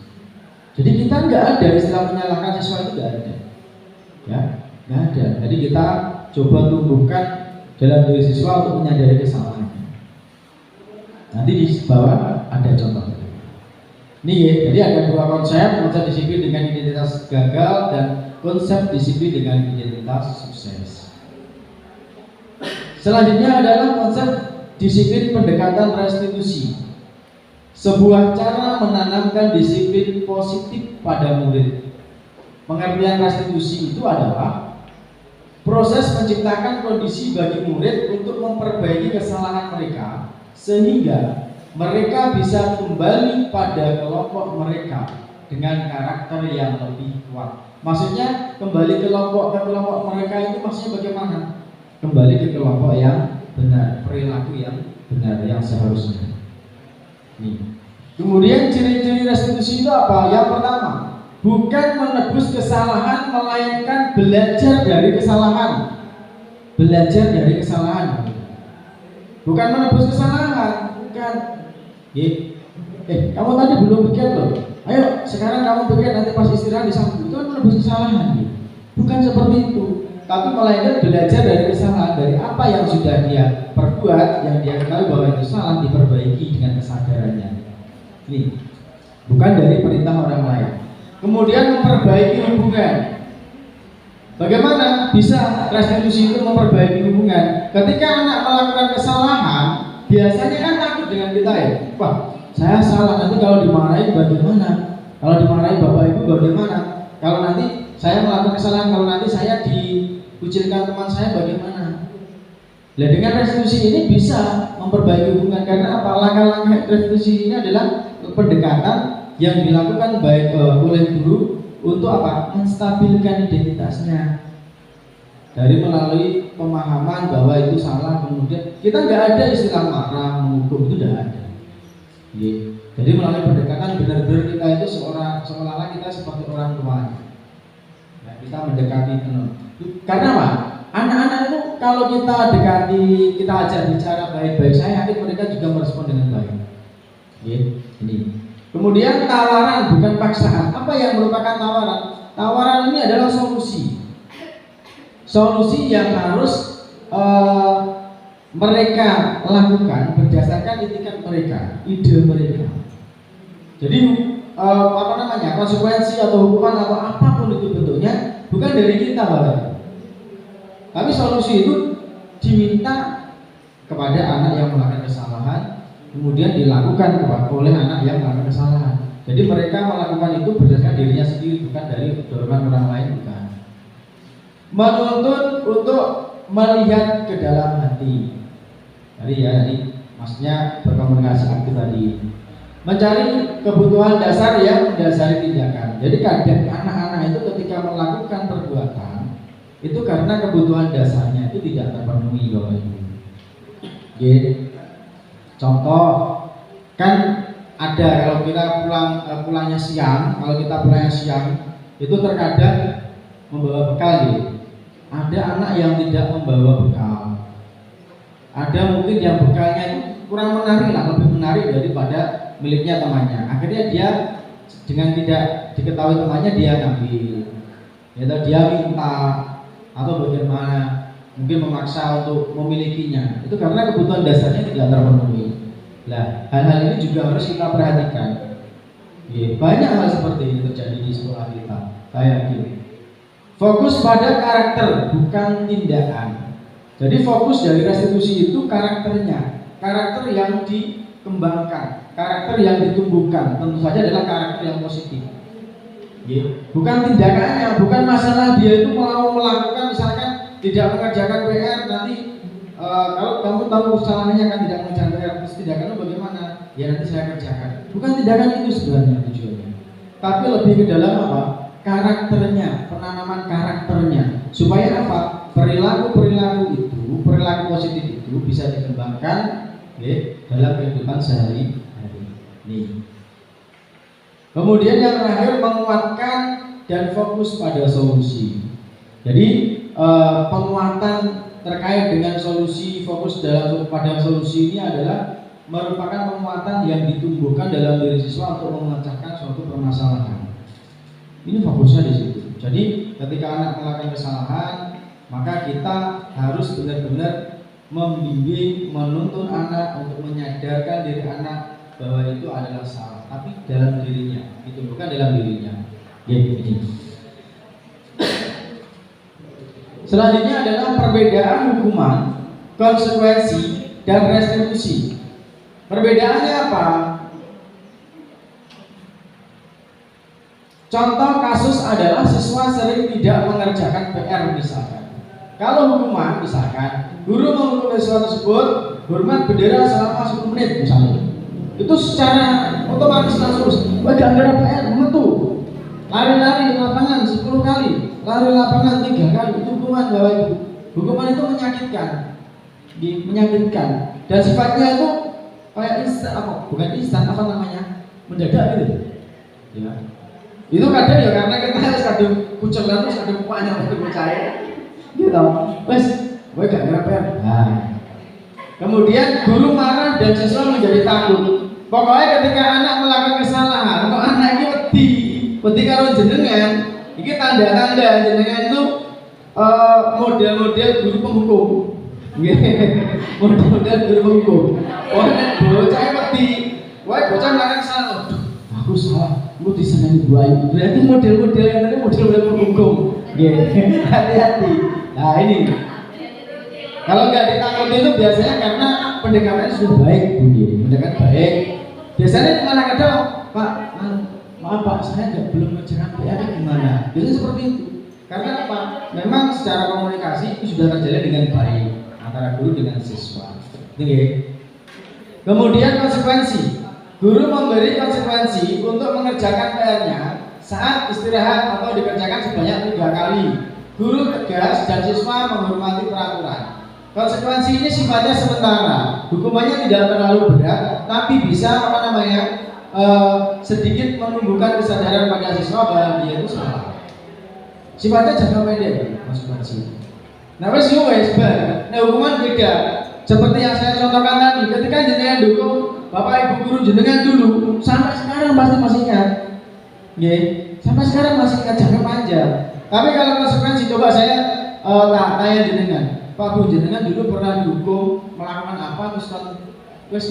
Jadi kita nggak ada istilah menyalahkan siswa, itu nggak ada, ya, nggak ada. Jadi kita coba tumbuhkan dalam diri siswa untuk menyadari kesalahannya. Nanti di bawah ada contoh. Ini ya, jadi ada dua konsep disiplin dengan identitas gagal dan konsep disiplin dengan identitas sukses. Selanjutnya adalah konsep disiplin pendekatan restitusi. Sebuah cara menanamkan disiplin positif pada murid. Pengertian restitusi itu adalah proses menciptakan kondisi bagi murid untuk memperbaiki kesalahan mereka sehingga mereka bisa kembali pada kelompok mereka dengan karakter yang lebih kuat. Maksudnya kembali ke kelompok mereka itu maksudnya bagaimana? Kembali ke kelompok yang benar, perilaku yang benar, yang seharusnya. Nih. Kemudian ciri-ciri restitusi itu apa? Yang pertama, bukan menebus kesalahan, melainkan belajar dari kesalahan. Belajar dari kesalahan. Bukan menebus kesalahan, bukan. Kamu tadi belum pikir loh. Ayo sekarang kamu pikir nanti pas istirahat disambut, itu kan menebus kesalahan gitu. Bukan seperti itu, tapi melainkan belajar dari kesalahan, dari apa yang sudah dia perbuat, yang dia ketahui bahwa itu salah, diperbaiki dengan kesadarannya. Ini bukan dari perintah orang lain. Kemudian memperbaiki hubungan. Bagaimana bisa restitusi itu memperbaiki hubungan? Ketika anak melakukan kesalahan, biasanya kan takut dengan kita ya. Wah, saya salah, nanti kalau dimarahin bagaimana? Kalau dimarahin bapak ibu bagaimana? Kalau nanti saya melakukan kesalahan, kalau nanti saya dikucilkan teman saya bagaimana? Nah, dengan restitusi ini bisa memperbaiki hubungan. Karena apa? Langkah-langkah restitusi ini adalah pendekatan yang dilakukan baik oleh guru untuk apa? Menstabilkan identitasnya. Dari melalui pemahaman bahwa itu salah, kemudian kita nggak ada istilah marah, menghukum, itu tidak ada. Jadi melalui pendekatan benar-benar kita itu seolah-olah kita seperti orang tuanya. Nah, kita mendekati penuh. Karena apa? Anak-anak itu kalau kita dekati, kita ajak bicara baik-baik, saya yakin mereka juga merespon dengan baik. Ini. Kemudian tawaran bukan paksaan. Apa yang merupakan tawaran? Tawaran ini adalah solusi. Solusi yang harus mereka lakukan berdasarkan etikat mereka, ide mereka. Jadi konsekuensi atau hukuman atau apapun itu bentuknya bukan dari kita, Bapak. Tapi solusi itu diminta kepada anak yang melakukan kesalahan, kemudian dilakukan oleh anak yang melakukan kesalahan. Jadi mereka melakukan itu berdasarkan dirinya sendiri, bukan dari dorongan orang lain, bukan. Menuntut untuk melihat ke dalam hati. Tadi maksudnya berkomunikasi aktif tadi. Mencari kebutuhan dasar yang mendasari tindakan. Jadi kadang anak-anak itu ketika melakukan perbuatan itu karena kebutuhan dasarnya itu tidak terpenuhi, Bapak Ibu. Contoh kan ada kalau kita pulangnya siang, itu terkadang membawa bekal gitu. Ada anak yang tidak membawa bekal. Ada mungkin yang bekalnya itu kurang menarik lah, lebih menarik daripada miliknya temannya. Akhirnya dia dengan tidak diketahui temannya dia ngambil, atau dia minta atau bagaimana, mungkin memaksa untuk memilikinya. Itu karena kebutuhan dasarnya tidak terpenuhi. Nah, hal-hal ini juga harus kita perhatikan. Banyak hal seperti ini terjadi di sekolah kita. Saya yakin. Fokus pada karakter, bukan tindakan. Jadi fokus dari restitusi itu karakternya, karakter yang dikembangkan, karakter yang ditumbuhkan. Tentu saja adalah karakter yang positif. Bukan tindakannya, bukan masalah dia itu mau melakukan misalkan tidak mengerjakan PR nanti kalau kamu tahu kesalahannya kan tidak mengerjakan PR, terus tindakannya bagaimana? Ya nanti saya kerjakan. Bukan tindakan itu sebenarnya tujuannya, tapi lebih ke dalam apa? Karakternya, penanaman karakternya, supaya apa? Perilaku positif itu bisa dikembangkan dalam kehidupan sehari-hari. Kemudian yang terakhir, menguatkan dan fokus pada solusi. Jadi penguatan terkait dengan solusi, fokus pada solusi ini adalah merupakan penguatan yang ditumbuhkan dalam diri siswa untuk memecahkan suatu permasalahan. Ini fokusnya di situ. Jadi ketika anak melakukan kesalahan, maka kita harus benar-benar membimbing, menuntun anak untuk menyadarkan diri anak bahwa itu adalah salah, tapi dalam dirinya, itu bukan dalam dirinya. Ini. Selanjutnya adalah perbedaan hukuman, konsekuensi, dan restitusi. Perbedaannya apa? Contoh kasus adalah siswa sering tidak mengerjakan PR misalkan. Kalau hukuman misalkan guru menghukum siswa tersebut hormat bendera selama 10 menit misalnya, itu secara otomatis langsung gak ada PR, metu lari-lari di lapangan 10 kali, lari lapangan 3 kali, itu hukuman. Bahwa itu hukuman itu menyakitkan dan sifatnya itu kayak mendadak gitu ya. Itu kadang ya karena kita harus kadang kucel terus kadang banyak untuk percaya gitu. Wes, gue gak ngerti. Nah, kemudian guru marah dan siswa menjadi takut. Pokoknya ketika anak melakukan kesalahan, kok anak ini wedi karo jenengan. Iki tanda-tanda jenengan itu model-model guru penghukum. Nggih. Model-model guru penghukum. Oh nek bocah wedi, wae bocah nang salah. Aku salah, lu diseneni Bu Ayu. Berarti model-model yang tadi model-model penghukum. Nggih. Hati-hati. Nah ini. Kalau nggak ditakuti itu biasanya karena pendekatannya sudah baik, pendekatan baik. Biasanya kadang-kadang Pak, maaf Pak, saya belum mengerjakan PR gimana? Biasanya seperti itu. Karena apa? Memang secara komunikasi itu sudah terjalin dengan baik antara guru dengan siswa. Oke. Kemudian konsekuensi. Guru memberi konsekuensi untuk mengerjakan PR-nya saat istirahat atau dikerjakan sebanyak 3 kali. Guru tegas dan siswa menghormati peraturan. Konsekuensi ini sifatnya sementara, hukumannya tidak terlalu berat, tapi bisa sedikit menumbuhkan kesadaran pada siswa bahwa dia itu salah. Sifatnya jangka pendek konsekuensi. Nah, wes nah hukuman beda. Seperti yang saya contohkan tadi, ketika jenengan dukung Bapak Ibu guru jenengan dulu, sampai sekarang pasti masih ingat. Sampai sekarang masih ingat jangka panjang. Tapi kalau konsekuensi coba saya tanya jenengan. Pak Bu jenengan dulu pernah dukung melakukan apa terus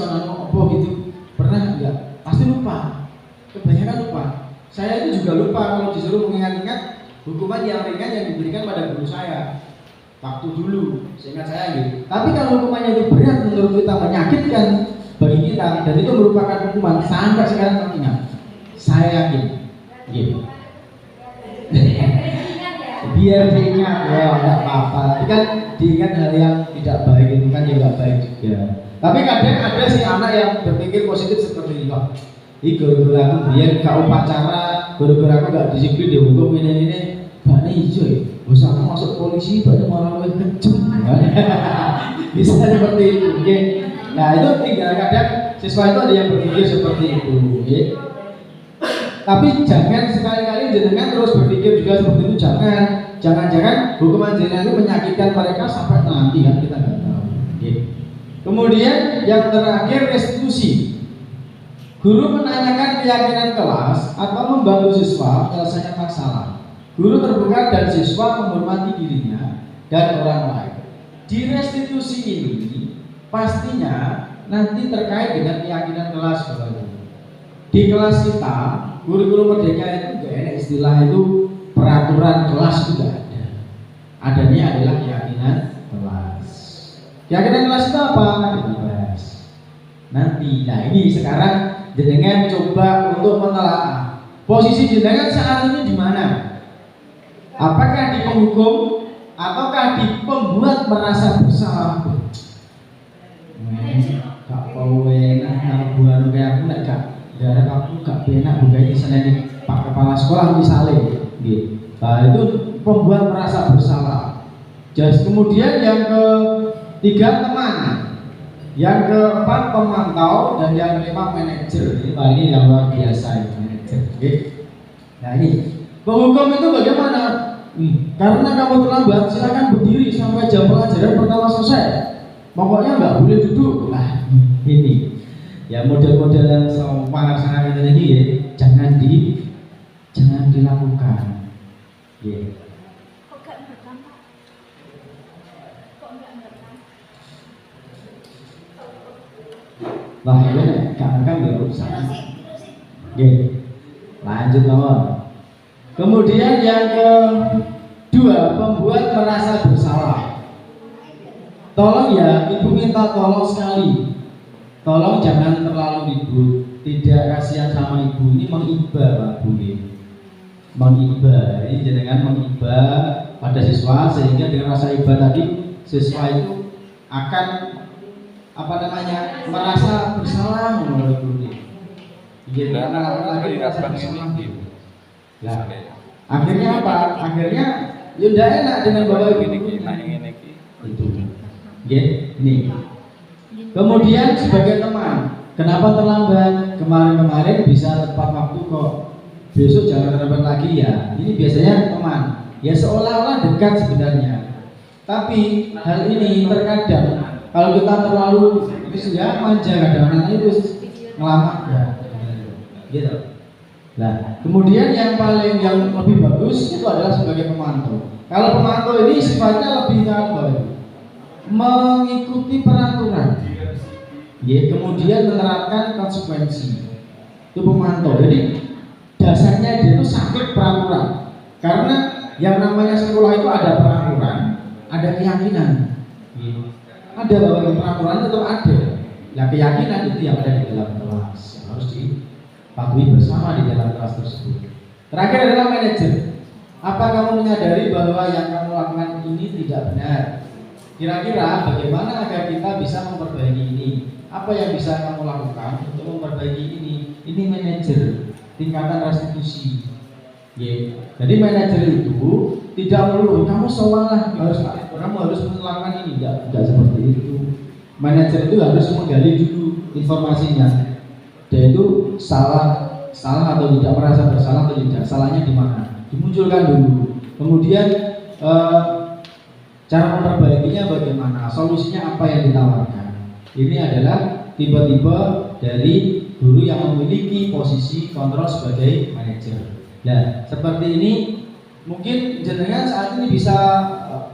apa gitu, pernah enggak? Pasti lupa, kebanyakan lupa. Saya itu juga lupa kalau disuruh mengingat-ingat hukuman yang ringan yang diberikan pada guru saya waktu dulu, seingat saya gitu. Tapi kalau hukumannya itu berat menurut kita, menyakitkan bagi kita, dan itu merupakan hukuman sampai sekarang teringat, saya yakin gitu. Biar diingat ya enggak apa-apa, tapi kan diingat hal yang tidak baik itu kan juga baik juga. Tapi kadang ada sih anak yang berpikir positif seperti itu. Ini gara-gara aku biar gak upacara, gara-gara aku gak disiplin dihukum ini gak hijau ya. Bisa aku masuk polisi pada malah lebih kejam. Bisa seperti itu. Okay? Nah itu tinggal kadang siswa itu ada yang berpikir seperti itu. Okay? Tapi jangan sekali-kali jenengan terus berpikir juga seperti itu, jangan hukuman jenengan itu menyakitkan mereka sampai nanti kan kita nggak tahu. Okay. Kemudian yang terakhir restitusi. Guru menanyakan keyakinan kelas atau membantu siswa menyelesaikan masalah. Guru terbuka dan siswa menghormati dirinya dan orang lain. Di restitusi ini pastinya nanti terkait dengan keyakinan kelas Bapak Ibu. Di kelas kita guru-guru merdeka itu gak ada istilah itu peraturan kelas itu gak ada. Adanya adalah keyakinan kelas. Keyakinan kelas itu apa? Kita bahas nanti. Nah ini sekarang jenengan coba untuk menelaah posisi jenengan saat ini di mana? Apakah di penghukum ataukah di pembuat merasa bersalah? Gak mau enak buat kayak aku gak darah aku gak benak bukan di sana nih Pak Kepala Sekolah misalnya gitu. Nah itu pembuat merasa bersalah. Just kemudian yang ketiga teman, yang keempat pemantau, dan yang kelima manajer. Ini yang luar biasa ini manajer. Nah ini penghukum itu bagaimana? Karena kamu terlambat silakan berdiri sampai jam pelajaran pertama selesai. Pokoknya nggak boleh duduk. Nah ini ya model-model yang sangat ini ya, jangan dilakukan. Ya. Wah ini kan nggak usah. Oke, lanjut nomor. Kemudian yang kedua, membuat merasa bersalah. Tolong ya, ibu minta tolong sekali. Tolong jangan terlalu ribut, tidak kasihan sama ibu. Ini mengiba Pak Bu. Mengiba, ini jenengan mengiba pada siswa sehingga dengan rasa iba tadi siswa itu akan merasa bersalah menurut guru. Jadi lagi merasa bersalah. Nah, akhirnya apa? Akhirnya ya udah enak dengan bapak ibu itu. Nih. Kemudian sebagai teman, kenapa terlambat? Kemarin bisa tepat waktu kok. Besok jangan terlambat lagi ya. Ini biasanya teman. Ya seolah-olah dekat sebenarnya. Tapi hal ini terkadang kalau kita terlalu itu ya manja kadang-kadang itu ngelama ya. Gitu. Nah, kemudian yang lebih bagus itu adalah sebagai pemantau. Kalau pemantau ini sifatnya lebih mengikuti peraturan, ya, kemudian menerapkan konsekuensi. Itu pemantau. Jadi dasarnya dia itu sakit peraturan. Karena yang namanya sekolah itu ada peraturan, ada keyakinan. Ada bahwa peraturan itu ada. Nah, keyakinan itu yang ada di dalam kelas yang harus dipatuhi bersama di dalam kelas tersebut. Terakhir adalah manajer. Apa kamu menyadari bahwa yang kamu lakukan ini tidak benar? Kira-kira bagaimana agar kita bisa memperbaiki ini? Apa yang bisa kamu lakukan untuk memperbaiki ini? Ini manajer tingkatan restitusi. Jadi manajer itu tidak perlu kamu salah, kamu harus melakukan ini, tidak seperti itu. Manajer itu harus menggali dulu informasinya, dia itu salah atau tidak, merasa bersalah atau tidak, salahnya di mana, dimunculkan dulu. Kemudian cara memperbaikinya bagaimana, solusinya apa yang ditawarkan. Ini adalah tipe-tipe dari guru yang memiliki posisi kontrol sebagai manajer. Nah, seperti ini mungkin jenengan saat ini bisa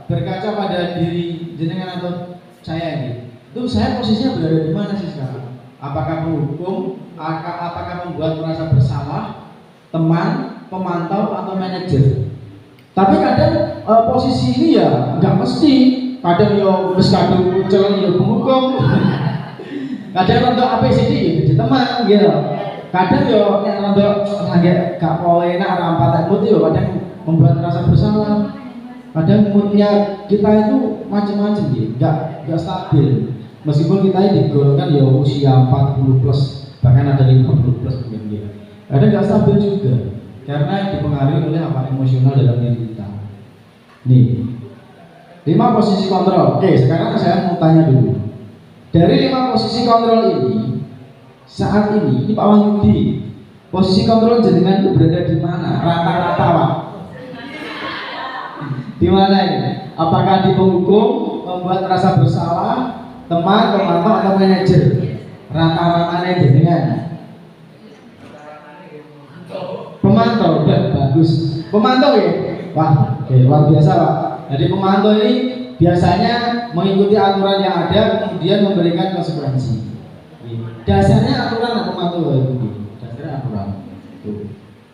berkaca pada diri jenengan atau saya ini. Itu saya posisinya berada di mana sih sekarang? Apakah menghukum? Apakah membuat merasa bersalah? Teman, pemantau, atau manajer? Tapi kadang posisi ini ya nggak mesti. Kadang yo wis kadung muncul yo penghukum. Kadang untuk APCD jadi teman gitu. Kadang yo nek untuk lagi gak pola enak rampat mood yo kadang membuat merasa bersalah. Kadang moodnya kita itu macam-macam gitu, nggak stabil. Meskipun kita ini digolongkan ya usia 40 plus, bahkan ada 50 plus mungkin. Kadang nggak stabil juga, karena dipengaruhi oleh apa emosional dalam diri kita. Nih, 5 posisi kontrol. Oke, sekarang saya mau tanya dulu. Dari 5 posisi kontrol ini, saat ini Pak Wahyudi, posisi kontrol jenengan itu berada di mana? Rata-rata Pak. Di mana ini? Apakah di penghukum, membuat rasa bersalah, teman, pemantau, atau manajer? Rata-ratanya jenengan. Pemantau, bagus. Pemantau ya? Wah, luar biasa Pak. Jadi pemantau ini biasanya mengikuti aturan yang ada, kemudian memberikan konsekuensi. Dasarnya aturan atau pemantau itu? Dasarnya aturan.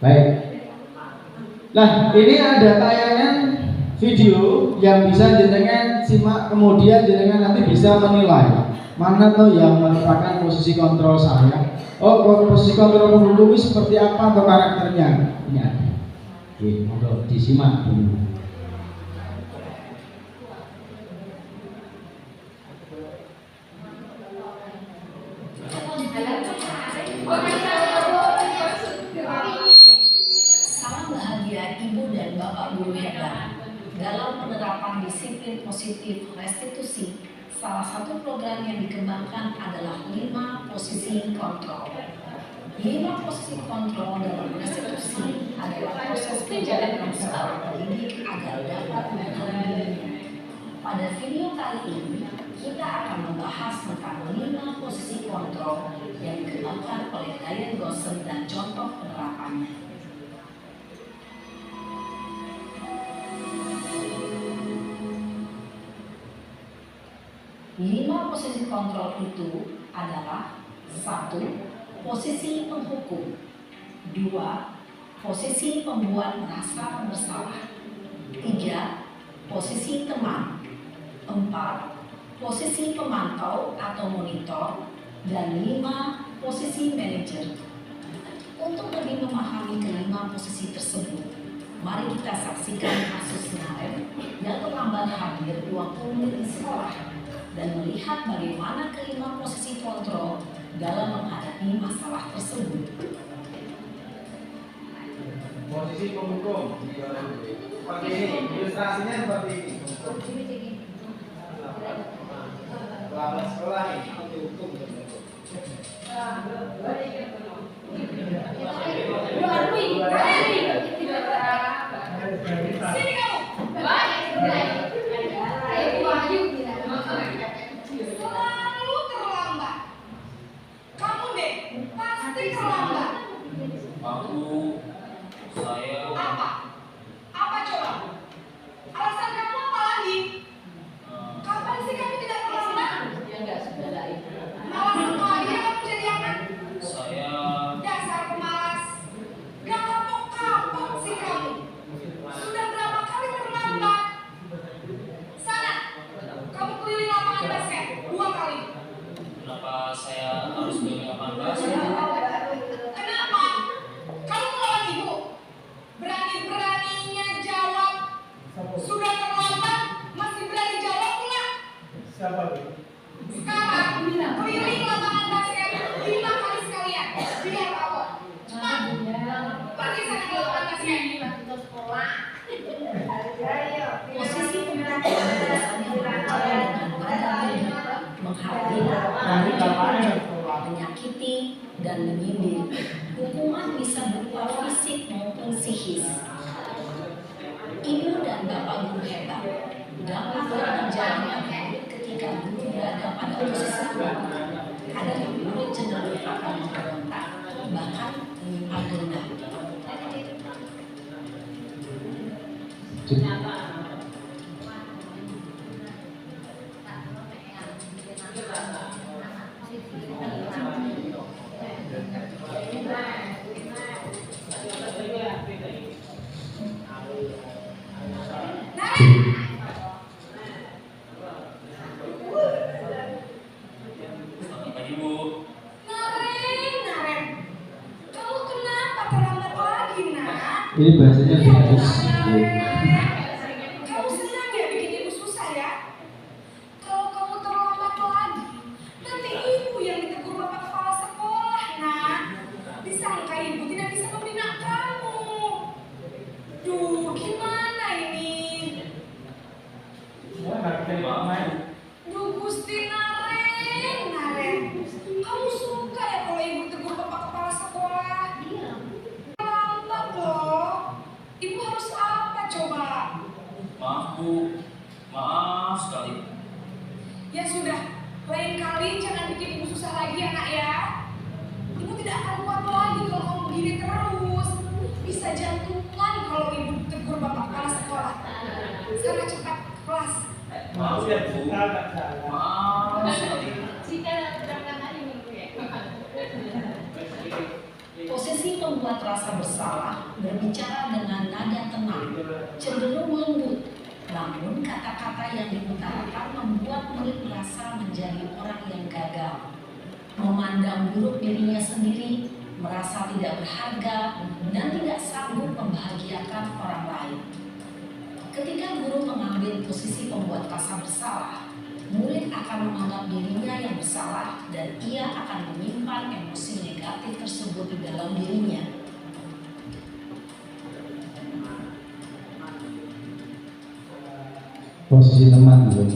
Baik. Nah, ini ada tayangan video yang bisa jenengan simak, kemudian jenengan nanti bisa menilai mana tuh yang merupakan posisi kontrol saya. Oh, posisi kontrol penghukum seperti apa atau karakternya? Ini ada. Oke, monggo disimak dulu. Salam bahagia Ibu dan Bapak Guru hebat. Dalam penerapan disiplin positif restitusi, salah satu program yang dikembangkan adalah 5 posisi kontrol. 5 posisi kontrol dalam restitusi adalah proses penjagaan seorang pendidik agar dapat menghadapinya. Pada video kali ini, kita akan membahas tentang 5 posisi kontrol yang dikembangkan oleh Diane Gossen dan contoh penerapannya. 5 posisi kontrol itu adalah 1. Posisi penghukum, 2. Posisi pembuat merasa bersalah, 3. Posisi teman, 4. Posisi pemantau atau monitor, dan 5. Posisi manajer. Untuk lebih memahami kelima posisi tersebut, mari kita saksikan kasus Narem yang terlambat hadir 20 menit di sekolah dan melihat bagaimana kelima posisi kontrol dalam menghadapi masalah tersebut. Posisi penghukum seperti ini, ilustrasinya seperti ini. Pelabuhan sekolah ini hukum. Sini kamu. Baik. Selalu terlambat. Kamu deh pasti terlambat. Aku ini waktu ke sekolah. Posisi pembuat biasanya berbicara dengan nada rendah, menghakimi, menyakiti, dan menyindir. Hukuman bisa berupa fisik maupun psikis. Ibu dan bapak guru hebat dapat mengajarkan murid ketika guru berada pada posisi guru. Ada yang murid cenderung akan memberontak, bahkan menyimpan dendam. Pagi Bu. Naren, kamu kenapa terlambat lagi, Nak? Ini bahasanya bagus. Kamu senang ya bikin ibu susah ya? Kalau kamu terlambat lagi, nanti ibu yang ditegur bapak kepala sekolah, Nak. Disangka ibu tidak bisa membina kamu. Duh, gimana ini? Duh, Gusti Naren. Kamu suka ya kalau ibu tegur bapak kepala sekolah? Lambat loh. Ibu harus apa coba? Maaf Bu. Maaf sekali. Ya sudah, lain kali jangan bikin ibu susah lagi ya, Nak ya. Ibu tidak akan kuat lagi kalau kamu begini terus. Bisa jantungan kalau ibu tegur bapak kepala sekolah. Sana cepat ke kelas. Maaf ya Bu. Maaf sekali. Posisi pembuat rasa bersalah berbicara dengan nada tenang, cenderung lembut. Namun kata-kata yang diutarakan membuat murid merasa menjadi orang yang gagal, memandang buruk dirinya sendiri, merasa tidak berharga, dan tidak sanggup membahagiakan orang lain. Ketika guru mengambil posisi pembuat rasa bersalah, murid akan menganggap dirinya yang bersalah dan ia akan menyimpan emosi negatif tersebut di dalam dirinya. Posisi teman Bu.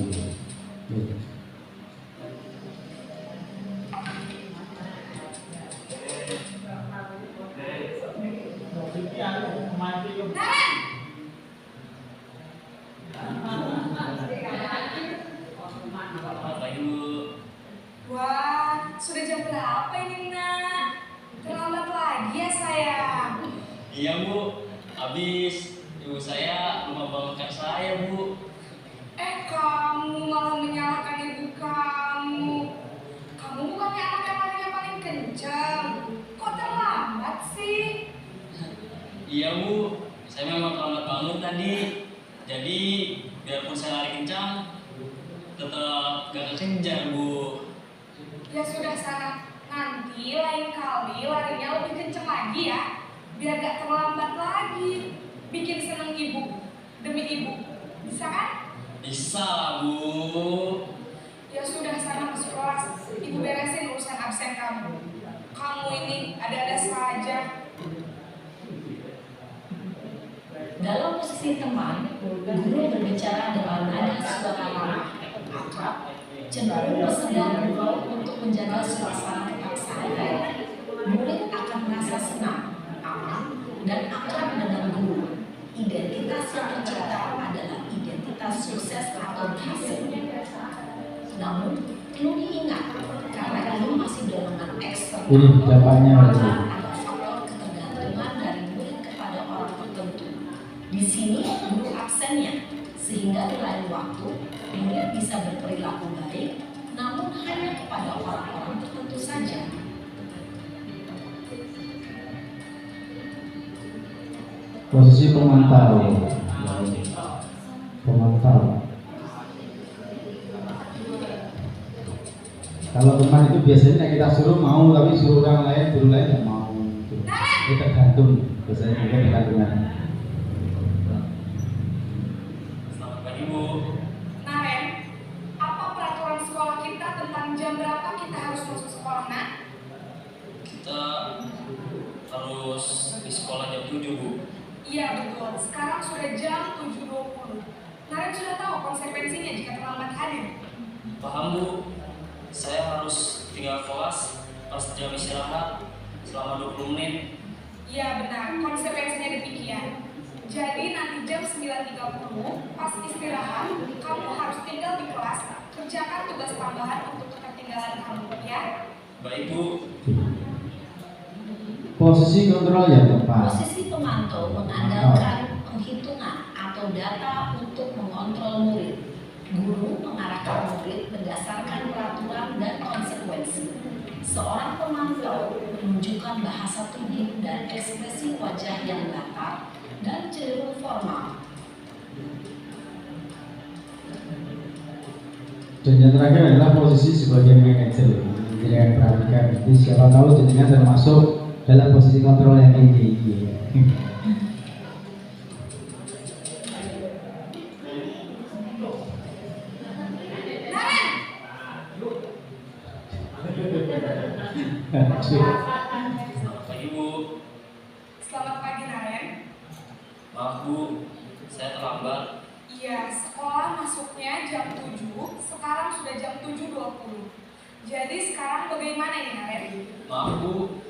Pagi Bu. Wah, sudah jam berapa ini, Nak? Terlambat lagi ya, sayang. Iya Bu. Habis ibu saya belum membangunkan saya Bu. Kamu malah menyalahkan ibu kamu. Kamu bukannya anak yang larinya paling kencang. Kok terlambat sih? Iya Bu. Saya memang terlambat bangun tadi. Jadi biarpun saya lari kencang, tetap gak kekejar Bu. Ya sudah sana. Nanti lain kali larinya lebih kencang lagi ya. Biar gak terlambat lagi. Bikin seneng ibu. Demi ibu. Bisa kan? Bisa lah Bu. Ya sudah sana masuk kelas. Ibu beresin urusan absen kamu. Kamu ini ada-ada saja. Dalam posisi teman, guru berbicara dengan nada suara ramah, akrab, cenderung bersedia untuk menjaga suasana tetap santai. Murid akan merasa senang, aman, dan akrab dengan guru. Identitas yang tercipta adalah identitas sukses atau berhasil. Namun, perlu diingat, karena ini masih dorongan eksternal, Ini jawabannya Bu. maka ada faktor ketergantungan dari murid kepada orang tertentu. Di sini guru absennya, sehingga di lain waktu murid bisa berperilaku baik, namun hanya kepada orang-orang tertentu saja. Posisi pemantau. Pemantau. Kalau teman itu biasanya kita suruh mau, tapi suruh orang lain, guru lain nggak mau. Itu tergantung. Biasanya kita tergantungan. Selamat pagi Bu. Naren, apa peraturan sekolah kita tentang jam berapa kita harus masuk sekolah, Nak? Kita harus di sekolah jam 7 Bu. Iya Iya betul, sekarang sudah jam 7.20. Naren sudah tahu konsekuensinya jika terlambat hadir. Paham Bu, saya harus tinggal kelas pas jam istirahat selama 20 menit. Iya benar, konsekuensinya demikian. Jadi nanti jam 9.30 pas istirahat, kamu harus tinggal di kelas, kerjakan tugas tambahan untuk ketertinggalan kamu, ya? Baik Bu. Posisi kontrol yang tepat. Posisi pemantau mengandalkan penghitungan atau data untuk mengontrol murid. Guru mengarahkan murid berdasarkan peraturan dan konsekuensi. Seorang pemantau menunjukkan bahasa tubuh dan ekspresi wajah yang datar dan cenderung formal. Dan yang terakhir adalah posisi sebagai manajer. Jadi yang perhatikan, jadi siapa tahu jenengan termasuk dalam posisi kontrol yang tinggi. Selamat pagi Bu. Selamat pagi Naren. Maaf Bu, saya terlambat. Iya, sekolah masuknya jam 7, sekarang sudah jam 7.20. Jadi sekarang bagaimana ini Naren? Maaf Bu,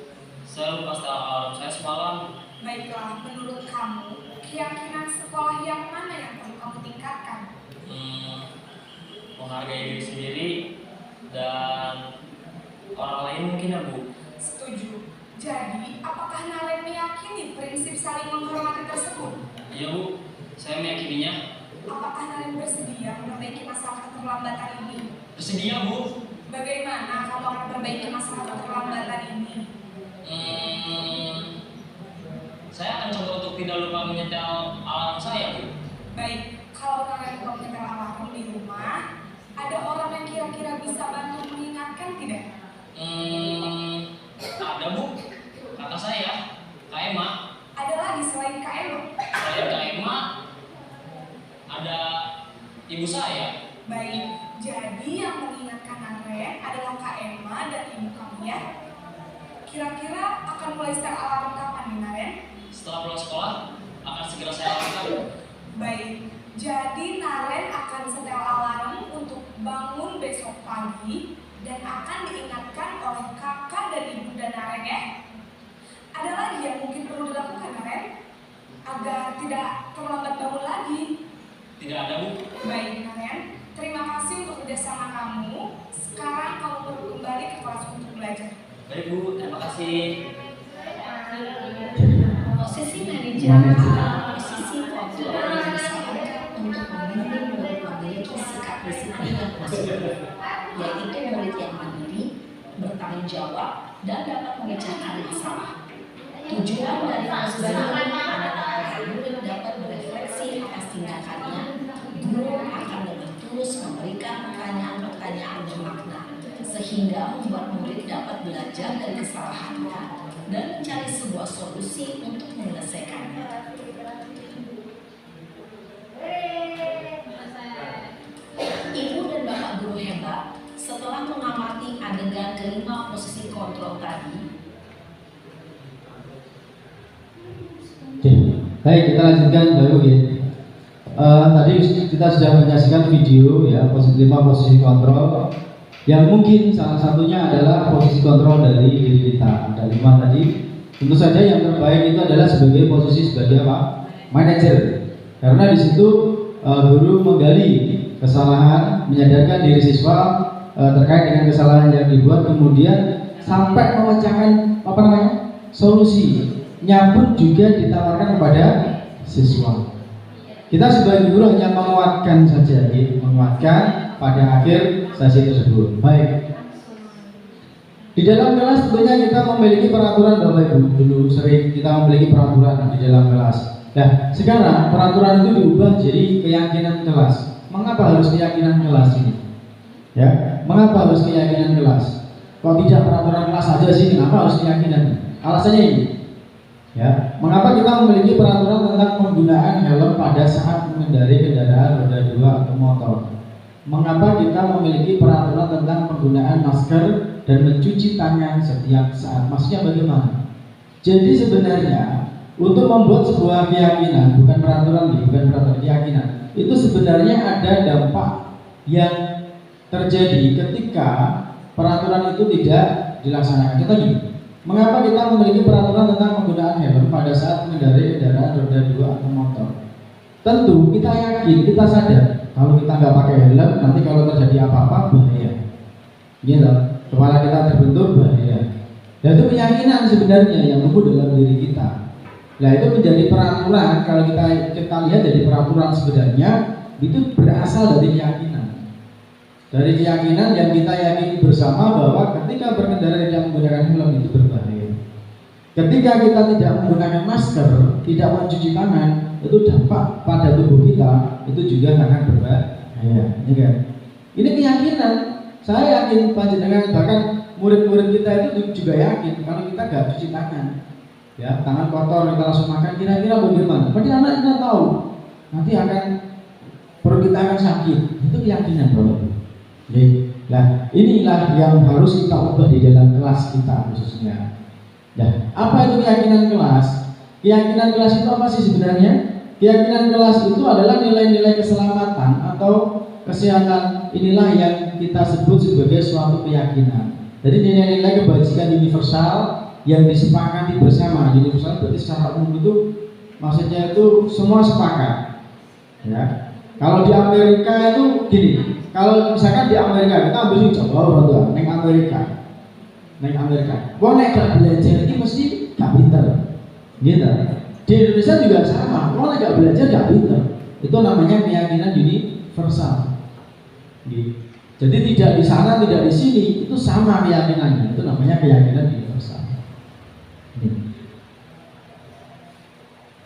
saya lupa setel alarm saya semalam. Baiklah, menurut kamu, keyakinan sekolah yang mana yang perlu kamu tingkatkan? Menghargai diri sendiri dan orang lain mungkin ya Bu. Setuju. Jadi, apakah Naren meyakini prinsip saling menghormati tersebut? Iya Bu, saya meyakininya. Apakah Naren bersedia memperbaiki masalah keterlambatan ini? Bersedia Bu. Bagaimana kamu akan memperbaiki masalah keterlambatan ini? Saya akan coba untuk tidak lupa menyetel alarm saya Bu. Baik, kalau Naren lupa menyetel alarm di rumah, ada orang yang kira-kira bisa bantu mengingatkan tidak? Ada Bu, kata saya, Kak Emma. Ada lagi selain Kak Emma? Selain Kak Emma, ada ibu saya. Baik, jadi yang mengingatkan Naren adalah Kak Emma dan ibu kamu ya? Kira-kira akan mulai setel alarm kapan nih Naren? Setelah pulang sekolah, akan segera saya lakukan. Baik, jadi Naren akan setel alarm untuk bangun besok pagi dan akan diingatkan oleh kakak dan ibu dan Naren ya? Ada lagi yang mungkin perlu dilakukan Naren? Agar tidak terlambat bangun lagi. Tidak ada Bu. Baik Naren, terima kasih untuk kerjasama kamu. Sekarang kamu perlu kembali ke kelas untuk belajar. Baik Bu, terima kasih. Posisi manajer adalah posisi kontrol yang disarankan untuk membimbing murid memiliki sikap disiplin yang positif, yaitu murid yang mandiri, bertanggung jawab, dan dapat memecahkan masalah. Tujuan dari posisi ini adalah agar murid dapat berefleksi atas tindakannya. Guru akan lebih tulus memberikan pertanyaan-pertanyaan bermakna, sehingga membuat murid dapat belajar dari kesalahannya dan mencari sebuah solusi untuk menyelesaikannya. Ibu dan Bapak guru hebat, setelah mengamati adegan kelima posisi kontrol tadi, Oke, baik kita lanjutkan baru ya. Tadi kita sudah menyaksikan video ya posisi 5 posisi kontrol yang mungkin salah satunya adalah posisi kontrol dari diri kita. Ada 5 tadi. Tentu saja yang terbaik itu adalah sebagai posisi sebagai apa? Manajer. Karena di situ guru menggali kesalahan, menyadarkan diri siswa terkait dengan kesalahan yang dibuat, kemudian sampai memecahkan solusinya pun juga ditawarkan kepada siswa. Kita sebagai guru hanya menguatkan saja, menguatkan pada akhir sesi tersebut. Baik. Di dalam kelas tentunya kita memiliki peraturan Bapak Ibu. Dulu sering kita memiliki peraturan di dalam kelas. Nah, sekarang peraturan itu diubah jadi keyakinan kelas. Mengapa harus keyakinan kelas ini? Ya, mengapa harus keyakinan kelas? Kalau tidak peraturan kelas saja sih, kenapa harus keyakinan? Alasannya ini. Ya, mengapa kita memiliki peraturan tentang penggunaan helm pada saat mengendarai kendaraan roda 2 atau motor? Mengapa kita memiliki peraturan tentang penggunaan masker dan mencuci tangan setiap saat? Maksudnya bagaimana? Jadi sebenarnya untuk membuat sebuah keyakinan, bukan peraturan, keyakinan, itu sebenarnya ada dampak yang terjadi ketika peraturan itu tidak dilaksanakan. Contoh gini, mengapa kita memiliki peraturan tentang penggunaan helm pada saat mengendarai kendaraan roda 2 atau motor? Tentu kita yakin, kita sadar kalau kita nggak pakai helm, nanti kalau terjadi apa-apa bahaya. Gitu, kepala kita terbentur bahaya. Dan itu keyakinan sebenarnya yang tumbuh dalam diri kita. Nah itu menjadi peraturan. Kalau kita lihat dari peraturan sebenarnya itu berasal dari keyakinan. Dari keyakinan yang kita yakini bersama bahwa ketika berkendara tidak menggunakan helm itu berbahaya. Ketika kita tidak menggunakan masker, tidak mencuci tangan, itu dampak pada tubuh kita itu juga akan berbahaya. Ya kan? Ini keyakinan. Saya yakin panjenengan bahkan murid-murid kita itu juga yakin kalau kita nggak cuci tangan, ya tangan kotor kita langsung makan, kira-kira bagaimana? Padahal anak kita tahu nanti akan perut kita akan sakit. Itu keyakinan, bro. Nah inilah yang harus kita ubah di dalam kelas kita khususnya. Nah apa itu keyakinan kelas? Keyakinan kelas itu apa sih sebenarnya? Keyakinan kelas itu adalah nilai-nilai keselamatan atau kesehatan. Inilah yang kita sebut sebagai suatu keyakinan. Jadi nilai-nilai kebajikan universal yang disepakati bersama. Universal berarti secara umum itu maksudnya itu semua sepakat. Ya. Kalau di Amerika itu gini, kalau misalkan di Amerika kita ambil contoh orang tua, neng Amerika, wah nek gak belajar ini mesti gak pinter, gitu. Di Indonesia juga sama, wah nek gak belajar gak pinter. Itu namanya keyakinan universal. Jadi tidak di sana, tidak di sini, itu sama keyakinannya. Itu namanya keyakinan universal.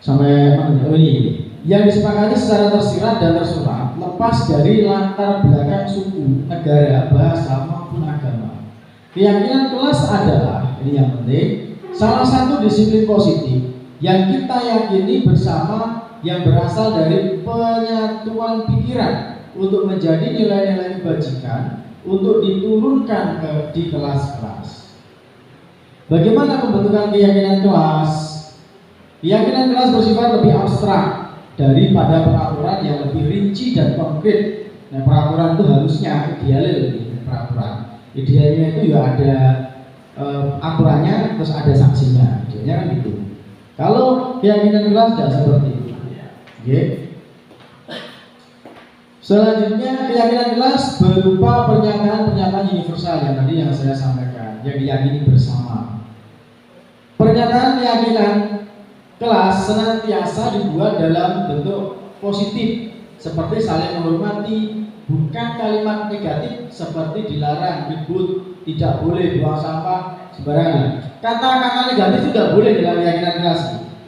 Sampai ini yang disepakati secara tersirat dan tersurat, lepas dari latar belakang suku, negara, bahasa maupun agama. Keyakinan kelas adalah, ini yang penting, salah satu disiplin positif yang kita yakini bersama yang berasal dari penyatuan pikiran untuk menjadi nilai-nilai kebajikan untuk diturunkan di kelas-kelas. Bagaimana pembentukan keyakinan kelas? Keyakinan kelas bersifat lebih abstrak daripada peraturan yang lebih rinci dan konkret. Nah, peraturan itu harusnya idealnya lebih peraturan. Idealnya itu ya ada aturannya terus ada sanksinya. Idealnya kan gitu. Kalau keyakinan kelas tidak seperti itu. Okay. Selanjutnya keyakinan kelas berupa pernyataan-pernyataan universal yang tadi yang saya sampaikan, yang diyakini bersama. Pernyataan keyakinan kelas senantiasa dibuat dalam bentuk positif seperti saling menghormati, bukan kalimat negatif seperti dilarang, ribut, tidak boleh buang sampah sembarangan. Kata-kata negatif tidak boleh dalam keyakinan kelas.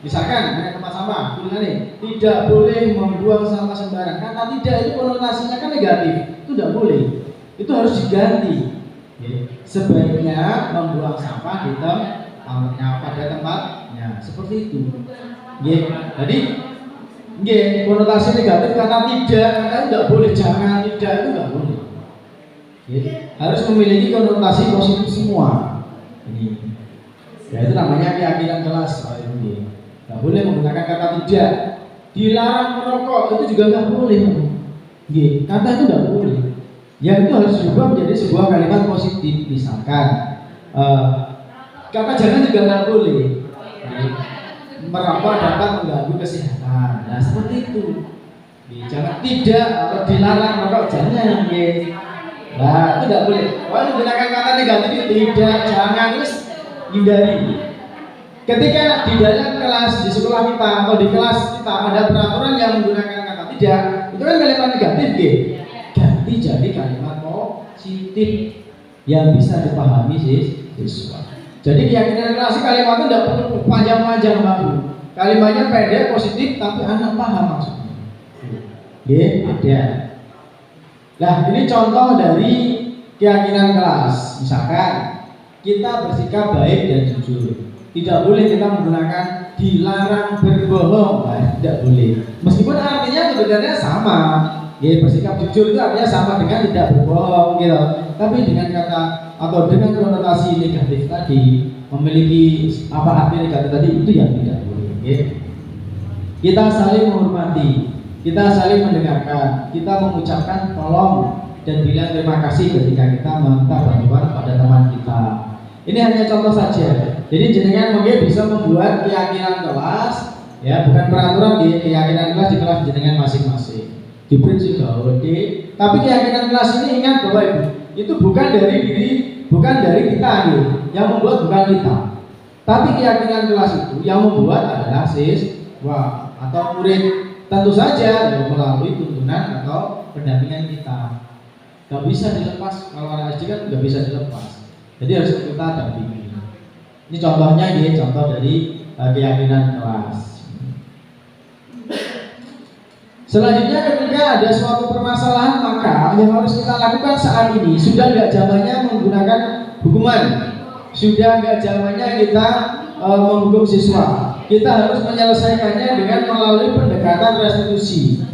Misalkan tempat sampah, tulisannya tidak boleh membuang sampah sembarangan. Kata tidak itu konotasinya kan negatif, itu tidak boleh. Itu harus diganti. Sebaiknya membuang sampah di tempatnya pada tempatnya, seperti itu. Jadi, konotasi negatif kata tidak, kata tidak boleh, jangan, tidak itu tidak boleh. Harus memiliki konotasi positif semua. Ya itu namanya keyakinan kelas. Nggak boleh menggunakan kata tidak. Dilarang merokok itu juga nggak boleh. Kata itu nggak boleh. Yang itu harus diubah menjadi sebuah kalimat positif. Misalkan kata jangan juga nggak boleh. Merokok dapat mengganggu kesehatan. Nah seperti itu. Jangan tidak atau dilarang merokok jangan. Nah itu nggak boleh. Kalau menggunakan kata negatif tidak, jangan, terus hindari. Ketika di dalam kelas, di sekolah kita atau di kelas kita ada peraturan yang menggunakan kata tidak, itu kan kalimat negatif, ganti jadi kalimat positif yang bisa dipahami siswa. Jadi keyakinan kelas kalimat itu tidak perlu panjang-panjang, baru kalimatnya pendek, positif, tapi anak paham maksudnya. Ada. Nah ini contoh dari keyakinan kelas. Misalkan kita bersikap baik dan jujur. Tidak boleh kita menggunakan dilarang berbohong, tidak boleh. Meskipun artinya sebenarnya sama, bersikap jujur itu artinya sama dengan tidak berbohong, gitu. Tapi dengan kata atau dengan konotasi negatif tadi, memiliki apa arti negatif tadi itu yang tidak boleh. Kita saling menghormati, kita saling mendengarkan, kita mengucapkan tolong dan bilang terima kasih ketika kita meminta bantuan pada teman kita. Ini hanya contoh saja. Jadi jenengan mungkin bisa membuat keyakinan kelas, ya bukan peraturan di keyakinan kelas di kelas jenengan masing-masing. Diberi juga tapi keyakinan kelas ini ingat Bapak Ibu, itu bukan dari kita yang membuat bukan kita. Tapi keyakinan kelas itu yang membuat adalah siswa atau murid, tentu saja melalui tuntunan atau pendampingan kita. Gak bisa dilepas, kalau anak SD kan gak bisa dilepas. Jadi harus kita dampingi. Ini contohnya contoh dari keyakinan kelas. Selanjutnya ketika ada suatu permasalahan, maka yang harus kita lakukan saat ini sudah nggak zamannya menggunakan hukuman, sudah nggak zamannya kita menghukum siswa. Kita harus menyelesaikannya dengan melalui pendekatan restitusi.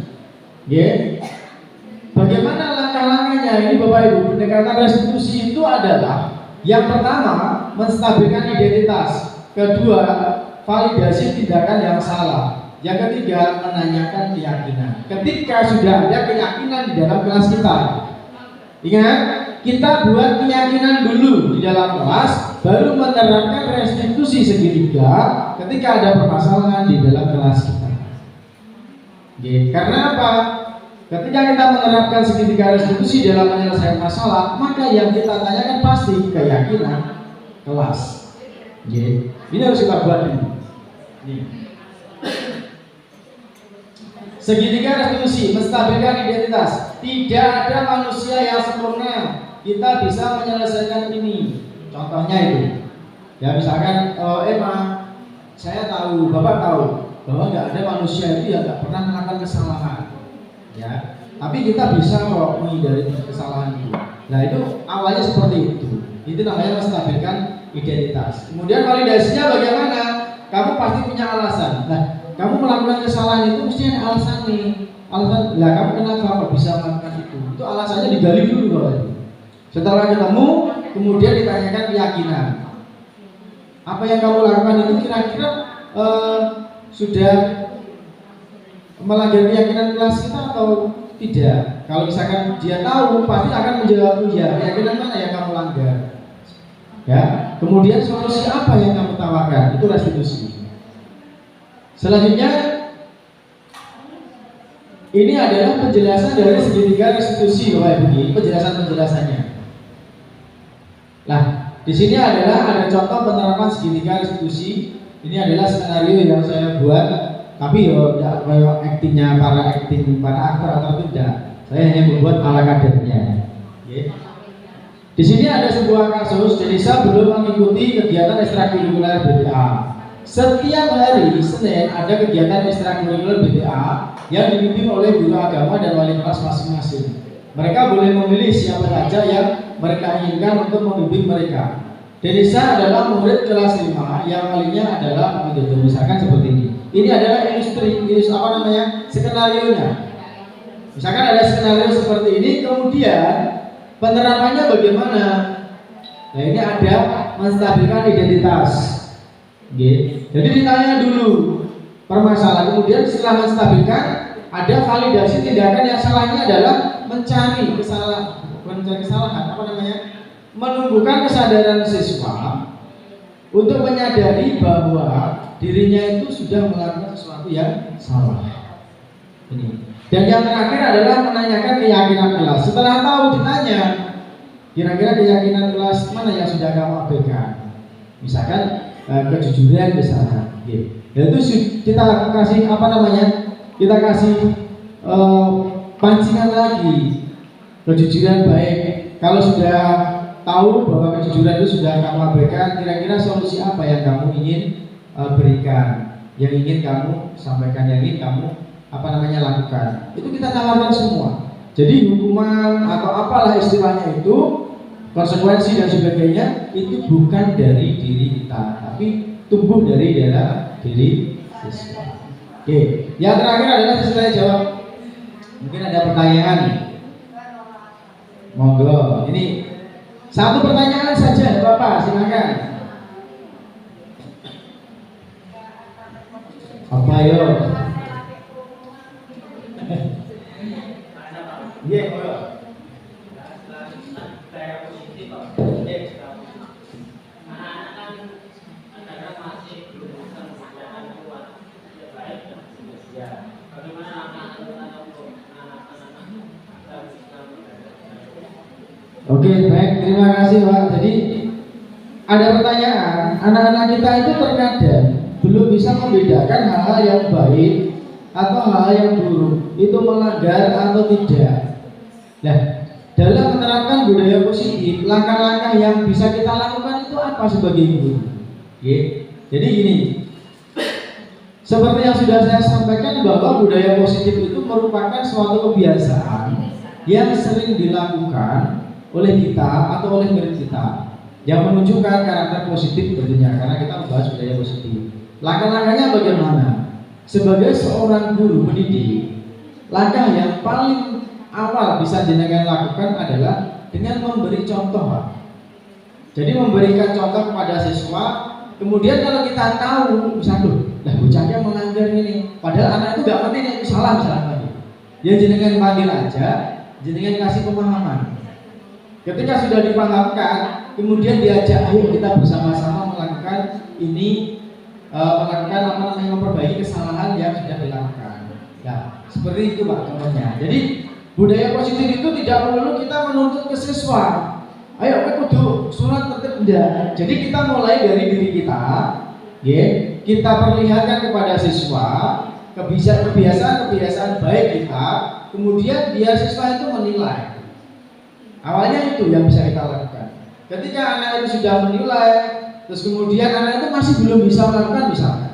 Bagaimana langkah-langkahnya? Ini Bapak Ibu, pendekatan restitusi itu adalah yang pertama menstabilkan identitas, kedua validasi tindakan yang salah, yang ketiga menanyakan keyakinan. Ketika sudah ada keyakinan di dalam kelas kita, ingat kita buat keyakinan dulu di dalam kelas, baru menerapkan restitusi segitiga ketika ada permasalahan di dalam kelas kita. Karena apa? Ketika kita menerapkan segitiga restitusi dalam menyelesaikan masalah, maka yang kita tanyakan pasti keyakinan kelas. Ini harus kita buat dulu. Segitiga restitusi menstabilkan identitas. Tidak ada manusia yang sempurna. Kita bisa menyelesaikan ini. Contohnya itu, ya misalkan saya tahu, Bapak tahu bahwa nggak ada manusia itu yang nggak pernah melakukan kesalahan. Ya, tapi kita bisa kok menghindari kesalahan itu. Nah itu awalnya seperti itu. Itu namanya menstabilkan identitas. Kemudian validasinya bagaimana? Kamu pasti punya alasan. Nah, kamu melakukan kesalahan itu mesti ada alasan nih. Alasan, lah kamu kenapa kok bisa melakukan itu? Itu alasannya digali dulu Bapak. Setelah ketemu, kemudian ditanyakan keyakinan. Apa yang kamu lakukan itu kira-kira sudah melanggar keyakinan kelas kita atau tidak? Kalau misalkan dia tahu, pasti akan menjawab ya. Keyakinan mana yang kamu langgar? Ya. Kemudian solusi apa yang kamu tawarkan? Itu restitusi. Selanjutnya, ini adalah penjelasan dari segitiga restitusi, Bapak Ibu. Penjelasannya. Nah, di sini adalah ada contoh penerapan segitiga restitusi. Ini adalah skenario yang saya buat. Tapi tidak kayak aktingnya para aktor atau tidak. Saya hanya membuat ala kadarnya. Di sini ada sebuah kasus. Jadi saya belum mengikuti kegiatan ekstrakurikuler BTA. Setiap hari Senin ada kegiatan ekstrakurikuler BTA yang dipimpin oleh guru agama dan wali kelas masing-masing. Mereka boleh memilih siapa saja yang mereka inginkan untuk membimbing mereka. Denisa adalah murid kelas 5 yang walinya adalah misalkan seperti ini. Ini adalah skenario-nya. Misalkan ada skenario seperti ini, kemudian penerapannya bagaimana? Nah ini ada menstabilkan identitas. Jadi ditanya dulu permasalahan, kemudian setelah menstabilkan ada validasi tindakan yang salahnya adalah mencari kesalahan, menumbuhkan kesadaran siswa untuk menyadari bahwa dirinya itu sudah melakukan sesuatu yang salah. Ini. Dan yang terakhir adalah menanyakan keyakinan kelas. Setelah tahu ditanya, kira-kira keyakinan kelas mana yang sudah kamu abaikan? Misalkan kejujuran misalnya. Yaitu kita kasih kita kasih pancingan lagi. Kejujuran baik. Kalau sudah tahu bahwa kejujuran itu sudah kamu abaikan, kira-kira solusi apa yang kamu ingin berikan, yang ingin kamu sampaikan, yang ingin kamu lakukan. Itu kita tawarkan semua. Jadi hukuman atau apalah istilahnya itu, konsekuensi dan sebagainya itu bukan dari diri kita, tapi tumbuh dari dalam diri siswa. Oke, yang terakhir adalah sesuai jawab. Mungkin ada pertanyaan. Monggo. Ini satu pertanyaan saja, Bapak, silakan. Oke, baik, terima kasih Pak. Jadi ada pertanyaan, anak-anak kita itu terkadang belum bisa membedakan hal-hal yang baik atau hal-hal yang buruk, itu melanggar atau tidak. Nah, dalam menerapkan budaya positif, langkah-langkah yang bisa kita lakukan itu apa sebagai guru? Oke. Jadi gini, seperti yang sudah saya sampaikan bahwa budaya positif itu merupakan suatu kebiasaan yang sering dilakukan oleh kita atau oleh murid kita yang menunjukkan karakter positif tentunya, karena kita membahas budaya positif. Langkah-langkahnya bagaimana? Sebagai seorang guru pendidik, langkah yang paling awal bisa jenengan lakukan adalah dengan memberi contoh, Pak. Jadi memberikan contoh kepada siswa. Kemudian kalau kita tahu, misalnya, lah bocahnya melanggar ini, padahal anak itu gak ngerti ini itu salah misalnya, ya jenengan panggil aja, jenengan kasih pemahaman. Ketika sudah dipahamkan, kemudian diajak, ayo kita bersama-sama melakukan ini, memperbaiki kesalahan yang sudah dilakukan. Nah, seperti itu Pak contohnya. Jadi budaya positif itu tidak perlu kita menuntut ke siswa. Ayo kita kudu surat tertib enggak. Jadi kita mulai dari diri kita, ya, kita perlihatkan kepada siswa kebiasaan baik kita, kemudian biar siswa itu menilai. Awalnya itu yang bisa kita lakukan. Ketika anak itu sudah menilai, terus kemudian anak itu masih belum bisa melakukan misalnya,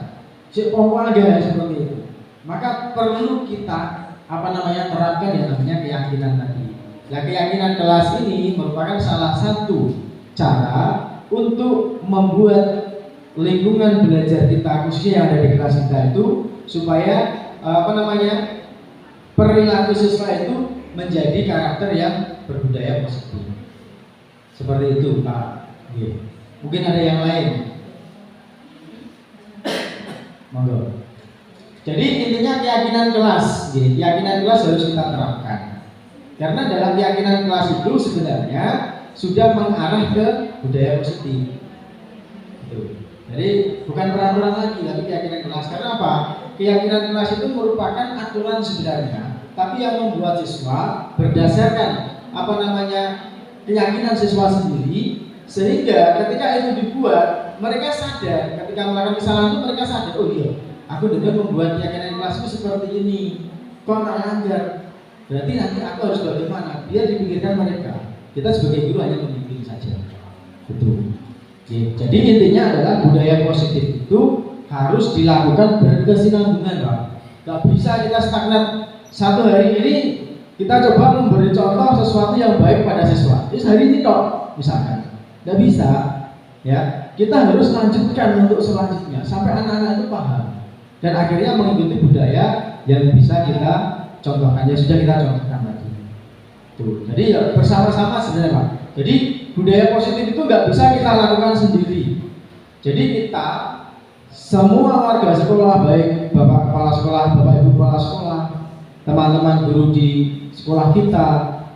seperti itu, maka perlu kita terapkan yang namanya keyakinan tadi. Nah, keyakinan kelas ini merupakan salah satu cara untuk membuat lingkungan belajar kita khususnya yang ada di kelas kita itu supaya perilaku siswa itu menjadi karakter yang berbudaya positif. Seperti itu Pak. Mungkin ada yang lain. Monggo. Jadi intinya keyakinan kelas, keyakinan kelas harus kita terapkan. Karena dalam keyakinan kelas itu sebenarnya sudah mengarah ke budaya positif. Jadi bukan peraturan lagi, tapi keyakinan kelas. Karena apa? Keyakinan kelas itu merupakan aturan sebenarnya, tapi yang membuat siswa berdasarkan keyakinan siswa sendiri, sehingga ketika itu dibuat, mereka sadar ketika melakukan kesalahan itu mereka sadar, oh iya, aku dengan membuat keyakinan kelas itu seperti ini, kok tak langgar. Berarti nanti aku harus bagaimana? Biar dipikirkan mereka. Kita sebagai guru hanya membimbing saja. Betul. Jadi intinya adalah budaya positif itu harus dilakukan berkesinambungan, Pak. Gak bisa kita stagnan satu hari ini kita coba memberi contoh sesuatu yang baik pada siswa. Terus hari ini toh, misalkan, gak bisa. Ya, kita harus lanjutkan untuk selanjutnya sampai anak-anak itu paham dan akhirnya mengikuti budaya yang bisa kita contohkan, yang sudah kita contohkan tadi. Tuh, jadi ya bersama-sama sebenarnya Pak. Jadi budaya positif itu nggak bisa kita lakukan sendiri. Jadi kita semua warga sekolah, baik bapak kepala sekolah, bapak ibu kepala sekolah, teman-teman guru di sekolah kita,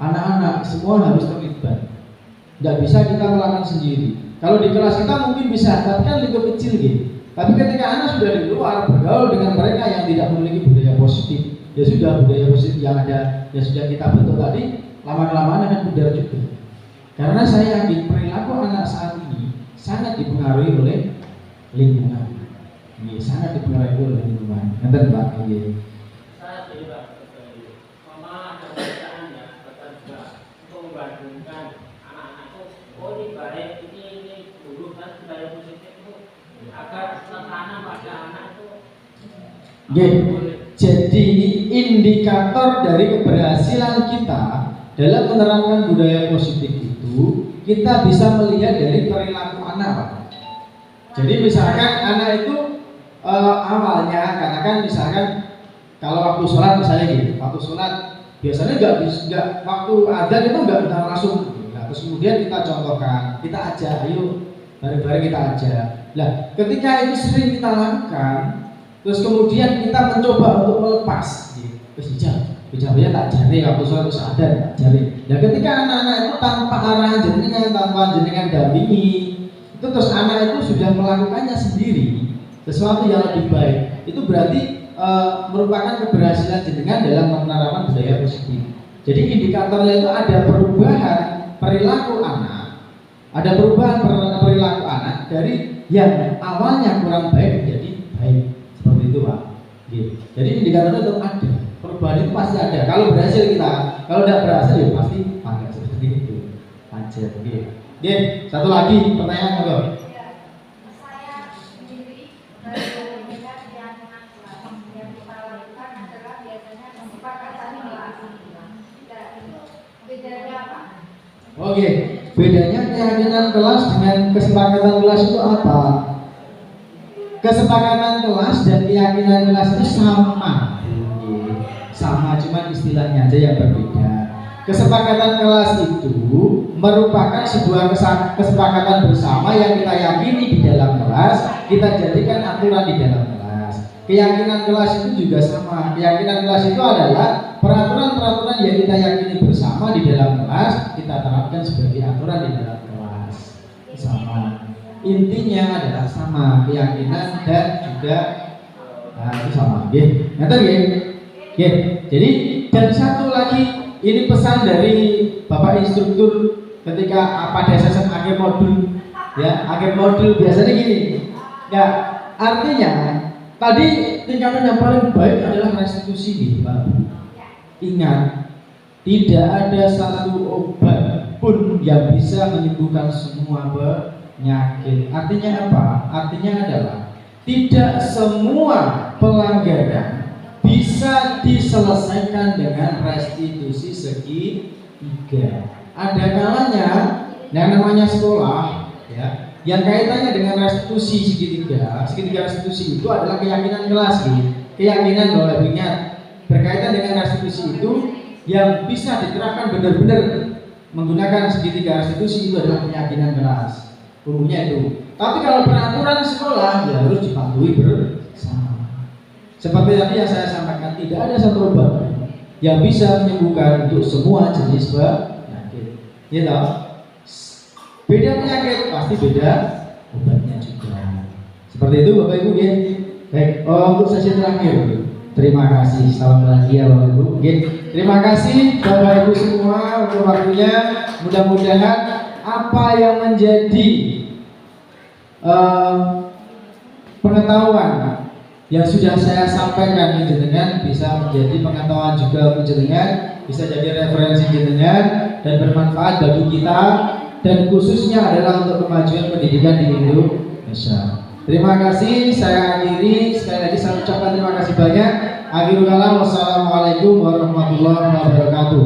anak-anak semua harus terlibat. Nggak bisa kita melakukan sendiri. Kalau di kelas kita mungkin bisa, tapi kan lingkup kecil gitu. Tapi ketika anak sudah di luar bergaul dengan mereka yang tidak memiliki budaya positif, ya sudah budaya positif yang ada yang sudah kita bentuk tadi lama-kelamaan akan pudar juga. Karena saya yakin perilaku anak saat ini sangat dipengaruhi oleh lingkungan. Ini sangat dipengaruhi oleh lingkungan. Nanti Pak, saya jadi Pak, mama ada bacaan ya, baca juga untuk membandingkan anak-anak itu, oh ini baik, ini buruk kan budaya positif itu agar tekanan pada anak itu. Jadi indikator dari keberhasilan kita dalam menerapkan budaya positif itu kita bisa melihat dari perilaku anak, Pak. Jadi misalkan anak itu awalnya katakan misalkan kalau waktu sholat misalnya gitu, waktu sholat biasanya nggak waktu adzan itu nggak langsung. Nah, terus kemudian kita contohkan, kita ajak, ayo bareng-bareng kita ajak. Nah, ketika itu sering kita lakukan, terus kemudian kita mencoba untuk melepas, terus hijabnya tak jari, waktu sholat terus ada tak jari. Nah, ketika anak-anak itu tanpa arahan jenengan, tanpa jenengan dampingi, itu terus anak itu sudah melakukannya sendiri, sesuatu yang lebih baik. Itu berarti merupakan keberhasilan jenengan dalam penerapan budaya positif. Jadi indikatornya itu ada perubahan perilaku anak, ada perubahan perilaku anak dari yang awalnya kurang baik menjadi baik, seperti itu Pak. Jadi indikatornya itu ada, perubahan itu pasti ada. Kalau berhasil kita, kalau tidak berhasil ya pasti ada seperti itu aja. Satu lagi pertanyaan monggo. Saya sendiri dari melihat keyakinan kelas yang kita lakukan adalah biasanya kesepakatan kelas. Bedanya apa? Oke, bedanya keyakinan kelas dengan kesepakatan kelas itu apa? Kesepakatan kelas dan keyakinan kelas itu sama, cuma istilahnya aja yang berbeda. Kesepakatan kelas itu merupakan sebuah kesepakatan bersama yang kita yakini di dalam kelas, kita jadikan aturan di dalam kelas. Keyakinan kelas itu juga sama. Keyakinan kelas itu adalah peraturan-peraturan yang kita yakini bersama di dalam kelas, kita terapkan sebagai aturan di dalam kelas. Sama. Intinya adalah sama, keyakinan dan juga itu sama. Ngerti ya? Jadi dan satu lagi, ini pesan dari Bapak instruktur ketika pada sesi akhir modul, ya akhir modul biasanya gini, ya artinya tadi tingkatan yang paling baik adalah restitusi nih Pak. Ingat, tidak ada satu obat pun yang bisa menyembuhkan semua penyakit. Artinya apa? Artinya adalah tidak semua pelanggaran bisa diselesaikan dengan restitusi segitiga. Ada kalanya yang namanya sekolah, ya, yang kaitannya dengan restitusi segitiga restitusi itu adalah keyakinan kelas, keyakinan bahwa ingat berkaitan dengan restitusi itu yang bisa diterapkan benar-benar menggunakan segitiga restitusi itu adalah keyakinan kelas, umumnya itu. Tapi kalau peraturan sekolah ya harus dipatuhi bersama. Seperti tadi yang saya sampaikan, tidak ada satu obat yang bisa menyembuhkan untuk semua jenis penyakit. Ya tahu? Beda penyakit pasti beda obatnya juga. Seperti itu Bapak Ibu ya. Baik, untuk sesi terakhir. Terima kasih. Salam bahagia Bapak Ibu. Terima kasih Bapak Ibu semua untuk waktunya. Mudah-mudahan apa yang menjadi pengetahuan yang sudah saya sampaikan jenengan bisa menjadi pengetahuan juga jenengan, bisa jadi referensi jenengan dan bermanfaat bagi kita, dan khususnya adalah untuk kemajuan pendidikan di Indonesia. Terima kasih, saya akhiri. Sekali lagi saya ucapkan terima kasih banyak. Akhirul kalam, wassalamualaikum warahmatullahi wabarakatuh.